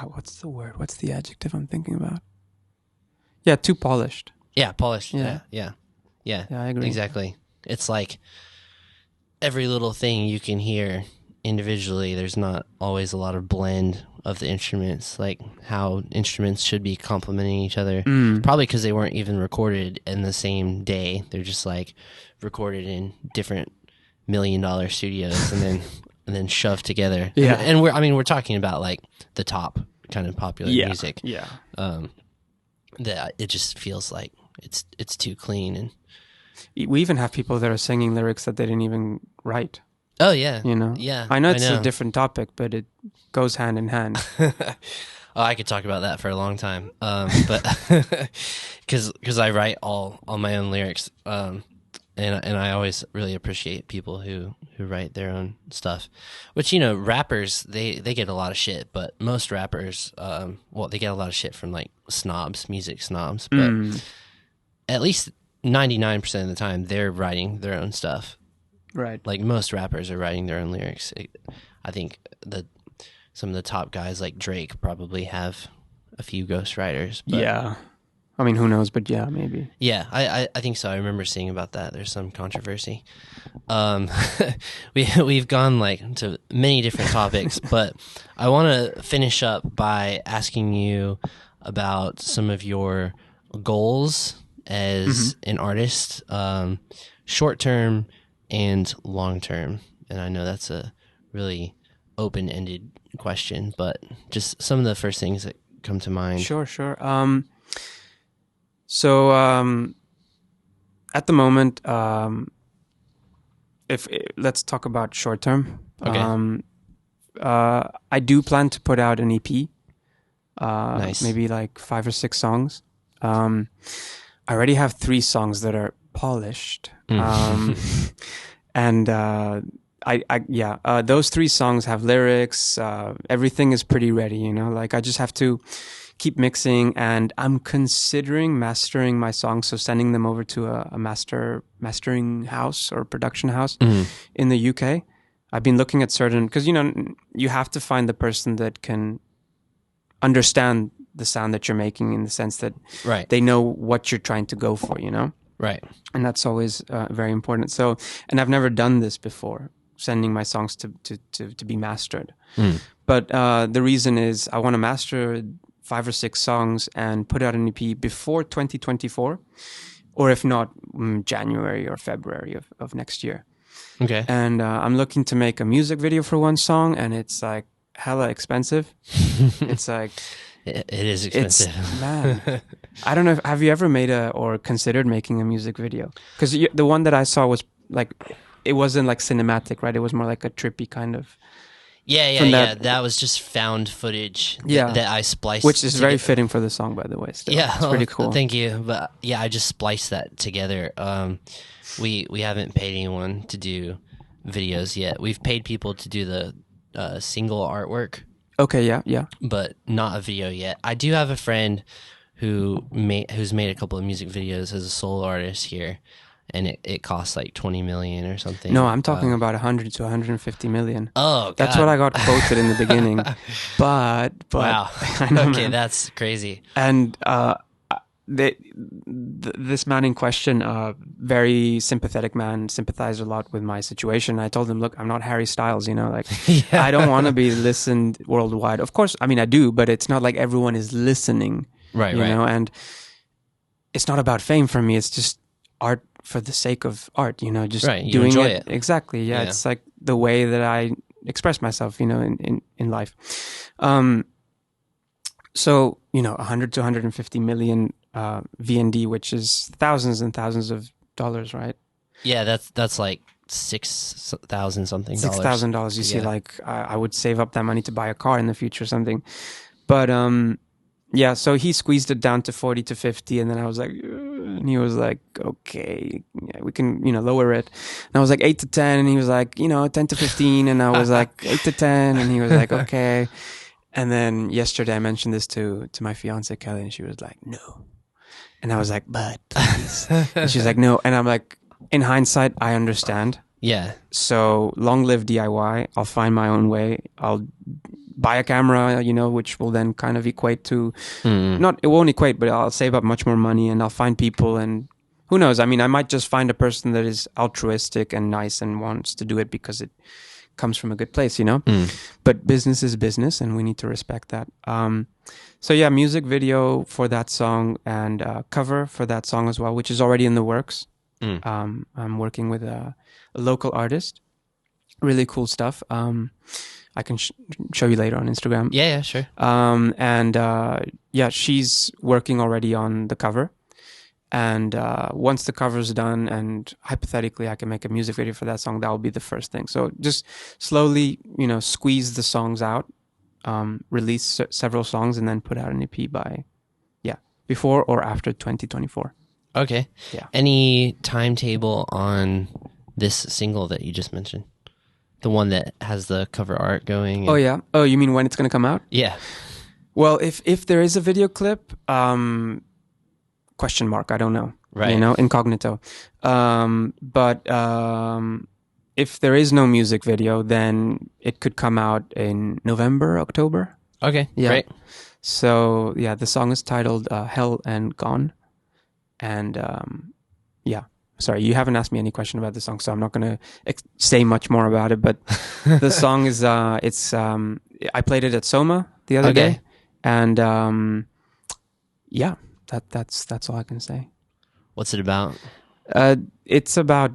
what's the word? What's the adjective I'm thinking about? Yeah, too polished. Yeah, polished. Yeah. Yeah, I agree. exactly. It's like every little thing you can hear individually. There's not always a lot of blend of the instruments, like how instruments should be complementing each other. Probably because they weren't even recorded in the same day. They're just like recorded in different $1 million studios and then shoved together. Yeah. And we're talking about like the top kind of popular music. Yeah. That it just feels like it's too clean. And we even have people that are singing lyrics that they didn't even write. oh yeah, Yeah. I know it's a different topic, but it goes hand in hand. Oh, I could talk about that for a long time, but because I write all my own lyrics, and I always really appreciate people who write their own stuff. Which rappers they get a lot of shit, but most rappers, they get a lot of shit from like music snobs, but at least 99% of the time they're writing their own stuff. Right. Like most rappers are writing their own lyrics. I think some of the top guys like Drake probably have a few ghostwriters. Yeah. I mean, who knows? But yeah, maybe. Yeah, I think so. I remember seeing about that. There's some controversy. We've gone like to many different topics, but I want to finish up by asking you about some of your goals as an artist, short term and long term. And I know that's a really open-ended question, but just some of the first things that come to mind. Sure. So at the moment, let's talk about short term. Okay. I do plan to put out an EP. Nice. Maybe like 5 or 6 songs. I already have 3 songs that are polished. And those 3 songs have lyrics. Everything is pretty ready, like I just have to keep mixing, and I'm considering mastering my songs, so sending them over to a mastering house or production house in the UK. I've been looking at certain, because you have to find the person that can understand the sound that you're making, in the sense that they know what you're trying to go for, Right. And that's always very important. So, and I've never done this before, sending my songs to be mastered. But the reason is I want to master 5 or 6 songs and put out an EP before 2024, or if not, January or February of next year. Okay. And I'm looking to make a music video for one song, and it's like hella expensive. It's like... It is expensive. Man, I don't know. Have you ever made or considered making a music video? Because the one that I saw was like, it wasn't like cinematic, right? It was more like a trippy kind of... Yeah. That was just found footage that I spliced. Which is very fitting for the song, by the way. Still. Yeah. It's pretty cool. Thank you. But yeah, I just spliced that together. We haven't paid anyone to do videos yet. We've paid people to do the single artwork. Okay, yeah. But not a video yet. I do have a friend who's made a couple of music videos as a solo artist here, and it costs like 20 million or something. No, I'm talking about 100 to 150 million. Oh, God. That's what I got quoted in the beginning. But wow. I know, okay, man. That's crazy. And this man in question, very sympathetic man, sympathized a lot with my situation. I told him, look, I'm not Harry Styles, like I don't want to be listened worldwide. Of course, I mean, I do, but it's not like everyone is listening, right? And it's not about fame for me. It's just art for the sake of art, just you doing enjoy it. Exactly. Yeah. It's like the way that I express myself, in life. So, 100 to 150 million VND, which is thousands and thousands of dollars, right? Yeah, that's like $6,000 something. $6,000. You see, like I would save up that money to buy a car in the future or something. But yeah, so he squeezed it down to 40 to 50, and then I was like, and he was like, okay, yeah, we can, lower it. And I was like 8 to 10, and he was like, 10 to 15, and I was like 8 to 10, and he was like, okay. And then yesterday I mentioned this to my fiance Kelly, and she was like, no. And I was like, but please. And she's like, no. And I'm like, in hindsight, I understand. Yeah. So long live DIY. I'll find my own way. I'll buy a camera, you know, which will then kind of equate to Mm. it won't equate, but I'll save up much more money, and I'll find people, and who knows? I mean, I might just find a person that is altruistic and nice and wants to do it because it comes from a good place, you know. But business is business, and we need to respect that. So yeah, music video for that song, and cover for that song as well, which is already in the works. I'm working with a local artist. Really cool stuff. I can show you later on Instagram. Yeah, sure. And yeah, she's working already on the cover. And once the cover's done, and hypothetically I can make a music video for that song, that will be the first thing. So just slowly, you know, squeeze the songs out, release several songs, and then put out an EP by, before or after 2024. Okay. Yeah. Any timetable on this single that you just mentioned? The one that has the cover art going? Oh, yeah. Oh, you mean when it's going to come out? Yeah. Well, if there is a video clip, question mark, I don't know. Right. You know, incognito. But if there is no music video, then it could come out in November, October. Okay, Yeah. great. So, yeah, the song is titled Hell and Gone. And, yeah. Sorry, you haven't asked me any question about the song, so I'm not going to say much more about it. But the song is, I played it at Soma the other day. And, yeah, that's all I can say. What's it about? It's about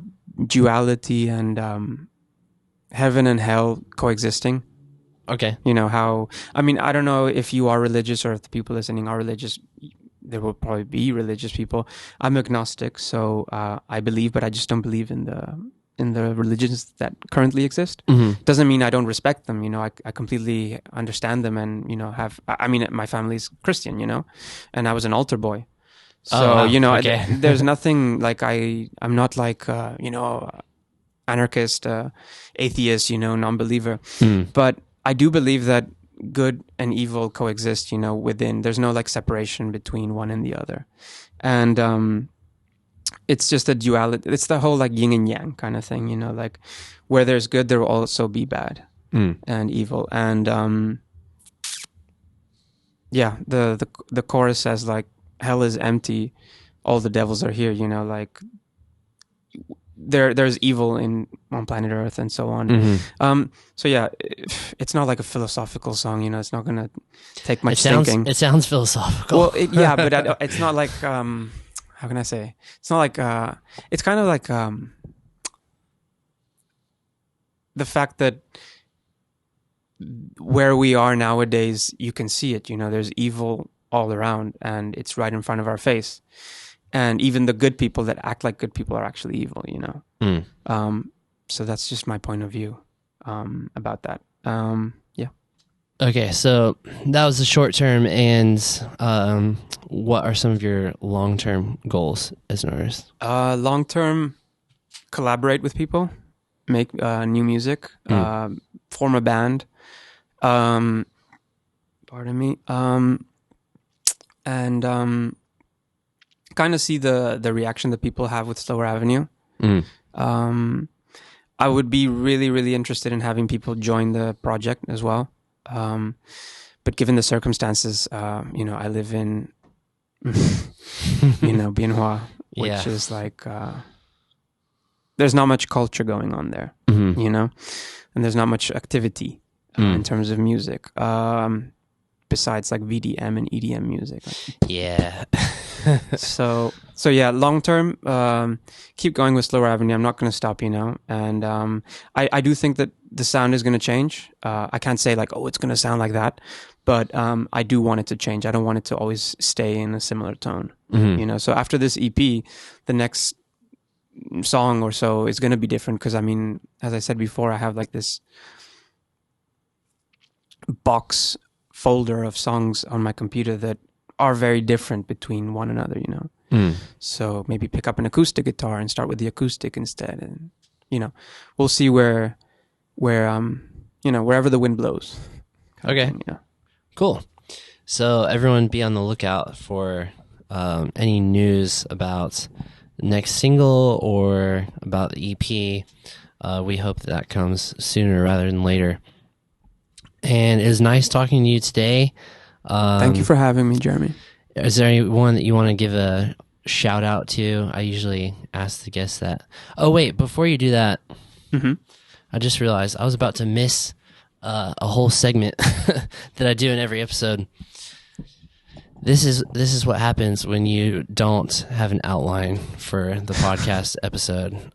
duality and heaven and hell coexisting. Okay. You know how, I mean, I don't know if you are religious or if the people listening are religious. There will probably be religious people. I'm agnostic, so I believe, but I just don't believe in the religions that currently exist. Doesn't mean I don't respect them. You know, I completely understand them, and you know, I mean, my family's Christian, you know, and I was an altar boy. So you know, there's nothing like I'm not like you know, anarchist, atheist, you know, non-believer, but I do believe that good and evil coexist, you know, within, there's no like separation between one and the other. And it's just a duality. It's the whole like yin and yang kind of thing, you know, like where there's good, there will also be bad and evil. And yeah, the chorus says like, hell is empty, all the devils are here, you know, like there's evil on planet Earth and so on. So yeah, it's not like a philosophical song, you know. It's not gonna take much thinking. It sounds philosophical. Well, yeah, but it's not like how can I say? It's not like it's kind of like the fact that where we are nowadays, you can see it. You know, there's evil all around, and it's right in front of our face. And even the good people that act like good people are actually evil, you know. So that's just my point of view about that. Yeah. Okay, so that was the short term, and what are some of your long term goals as an artist? Long term, collaborate with people, make new music, form a band. Pardon me. And kind of see the reaction that people have with Slower Avenue. I would be really, really interested in having people join the project as well. But given the circumstances, you know, I live in, you know, Bien Hoa, which is like, there's not much culture going on there, you know, and there's not much activity in terms of music. Besides like VDM and EDM music. Yeah. So yeah, long term, keep going with Slower Avenue. I'm not going to stop, you know. And I do think that the sound is going to change. I can't say like, oh, it's going to sound like that, but I do want it to change. I don't want it to always stay in a similar tone, you know. So after this EP, the next song or so is going to be different because I mean, as I said before, I have like this box folder of songs on my computer that are very different between one another, you know. So maybe pick up an acoustic guitar and start with the acoustic instead, and you know, we'll see where you know, wherever the wind blows. Okay. Yeah. Cool. So everyone be on the lookout for any news about the next single or about the EP. We hope that comes sooner rather than later. And it was nice talking to you today. Thank you for having me, Jeremy. Is there anyone that you want to give a shout out to? I usually ask the guests that. Oh, wait, before you do that, I just realized I was about to miss a whole segment that I do in every episode. This is what happens when you don't have an outline for the podcast episode.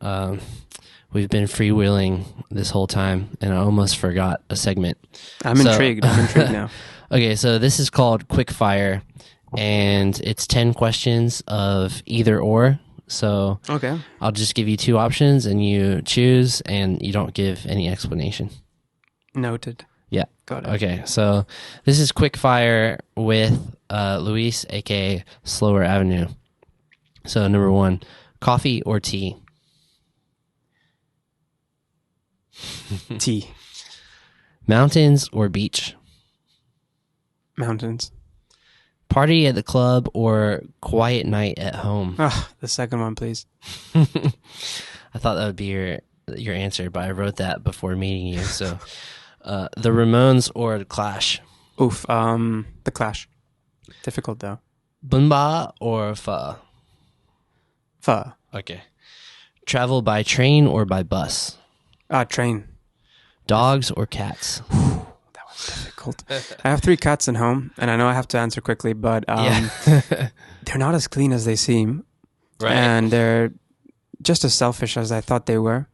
We've been freewheeling this whole time, and I almost forgot a segment. I'm intrigued now. Okay, so this is called Quickfire, and it's 10 questions of either or. So okay, I'll just give you 2 options, and you choose, and you don't give any explanation. Noted. Yeah. Got it. Okay, so this is Quickfire with Luis, aka Slower Avenue. So number 1, coffee or tea? Tea. Mountains or beach? Mountains. Party at the club or quiet night at home? The second one, please. I thought that would be your answer, but I wrote that before meeting you. So, the Ramones or the Clash? Oof. The Clash. Difficult though. Bun Ba or Pho? Pho. Okay. Travel by train or by bus? Train. Dogs or cats? That was difficult. I have 3 cats at home, and I know I have to answer quickly, but they're not as clean as they seem. Right. And they're just as selfish as I thought they were.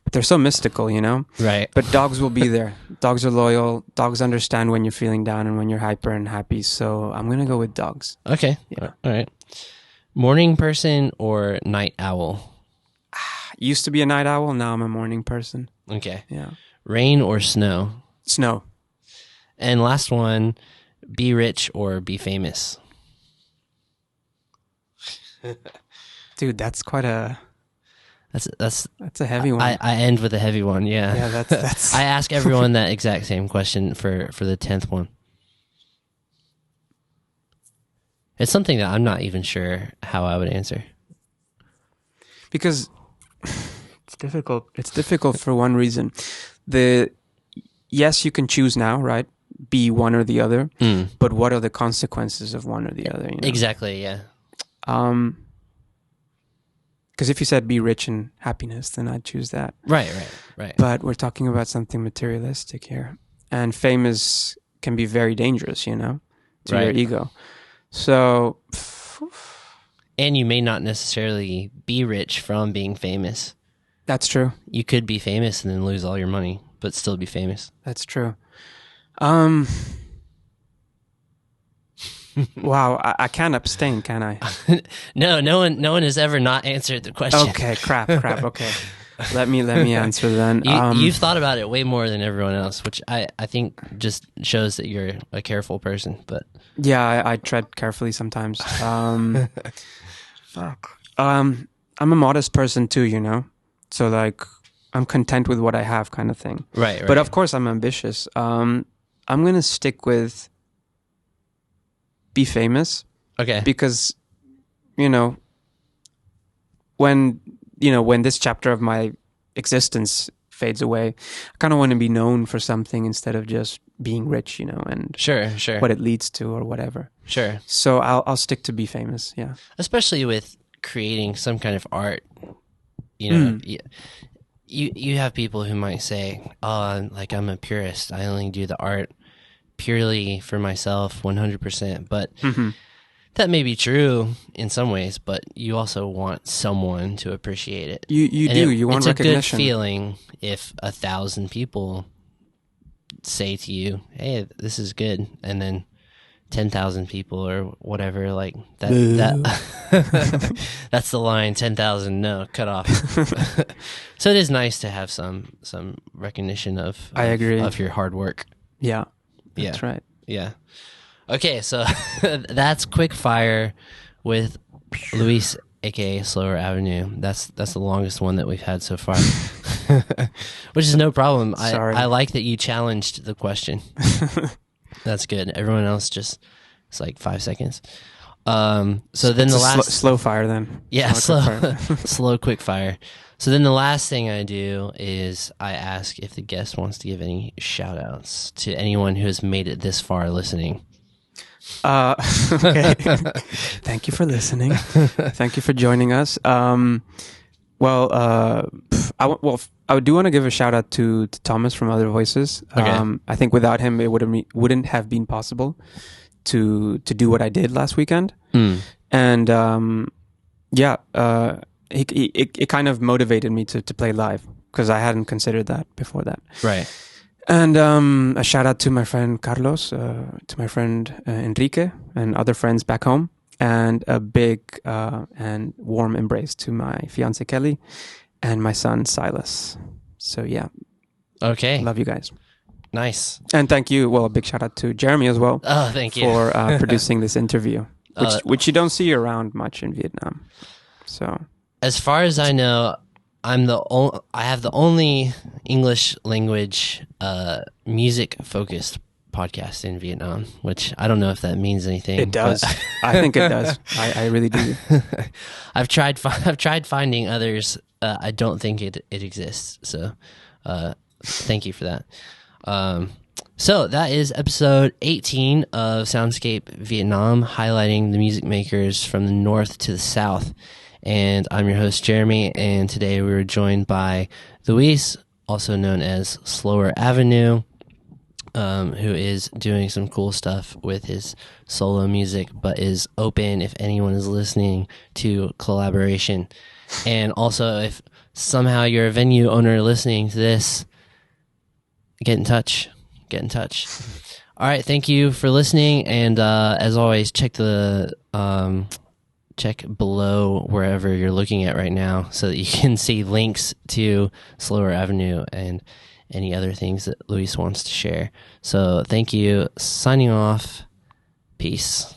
But they're so mystical, you know? Right. But dogs will be there. Dogs are loyal. Dogs understand when you're feeling down and when you're hyper and happy. So I'm going to go with dogs. Okay. Yeah. All right. Morning person or night owl? Used to be a night owl. Now I'm a morning person. Okay. Yeah. Rain or snow? Snow. And last one, be rich or be famous? Dude, that's quite a... That's a heavy one. I end with a heavy one, yeah. Yeah, that's... I ask everyone that exact same question for the 10th one. It's something that I'm not even sure how I would answer. Because it's difficult. It's difficult for one reason. Yes, you can choose now, right? Be one or the other. But what are the consequences of one or the other? You know? Exactly, yeah. Because if you said be rich and happiness, then I'd choose that. Right. But we're talking about something materialistic here. And fame can be very dangerous, you know, to your ego. So... And you may not necessarily be rich from being famous. That's true. You could be famous and then lose all your money, but still be famous. That's true. Wow, I can't abstain, can I? No one has ever not answered the question. Okay, crap. Okay, let me answer then. You've thought about it way more than everyone else, which I think just shows that you're a careful person. But yeah, I tread carefully sometimes. Fuck. I'm a modest person too, you know. So like, I'm content with what I have, kind of thing. Right. But of course, I'm ambitious. I'm gonna stick with be famous. Okay. Because, you know, when this chapter of my existence fades away, I kind of want to be known for something instead of just being rich, you know, and sure what it leads to or whatever. Sure. So I'll stick to be famous. Yeah. Especially with creating some kind of art, you know. You have people who might say, "Oh, like I'm a purist. I only do the art purely for myself, 100%." But that may be true in some ways, but you also want someone to appreciate it. You want recognition. It's a good feeling if 1,000 people say to you, "Hey, this is good," and then 10,000 people or whatever, like that that's the line. 10,000, no, cut off. So it is nice to have some recognition of I agree. of your hard work. Yeah. That's right. Yeah. Okay, so that's Quickfire with Luis, aka Slower Avenue. That's the longest one that we've had so far. Which is no problem. Sorry. I like that you challenged the question. That's good. Everyone else it's like 5 seconds. So then it's the last slow fire then. slow Quick fire. slow quick fire. So then the last thing I do is I ask if the guest wants to give any shout outs to anyone who has made it this far listening. Okay. Thank you for listening. Thank you for joining us. I do want to give a shout out to Thomas from Other Voices. Okay. I think without him, it wouldn't have been possible to do what I did last weekend. And it kind of motivated me to play live because I hadn't considered that before that. Right. And a shout out to my friend Carlos, to my friend Enrique, and other friends back home, and a big and warm embrace to my fiance Kelly and my son Silas. So yeah, Okay. love you guys. Nice. And thank you. Well, a big shout out to Jeremy as well. Oh, thank you for producing this interview, which you don't see around much in Vietnam. So, as far as I know, I have the only English language music focused podcast in Vietnam, which I don't know if that means anything. It does. I think it does. I really do. I've tried finding others. I don't think it exists. So, thank you for that. So that is episode 18 of Soundscape Vietnam, highlighting the music makers from the north to the south. And I'm your host, Jeremy, and today we were joined by Luis, also known as Slower Avenue, who is doing some cool stuff with his solo music, but is open if anyone is listening to collaboration. And also, if somehow you're a venue owner listening to this, get in touch. All right, thank you for listening, and as always, check below wherever you're looking at right now so that you can see links to Slower Avenue and any other things that Luis wants to share. So thank you. Signing off. Peace.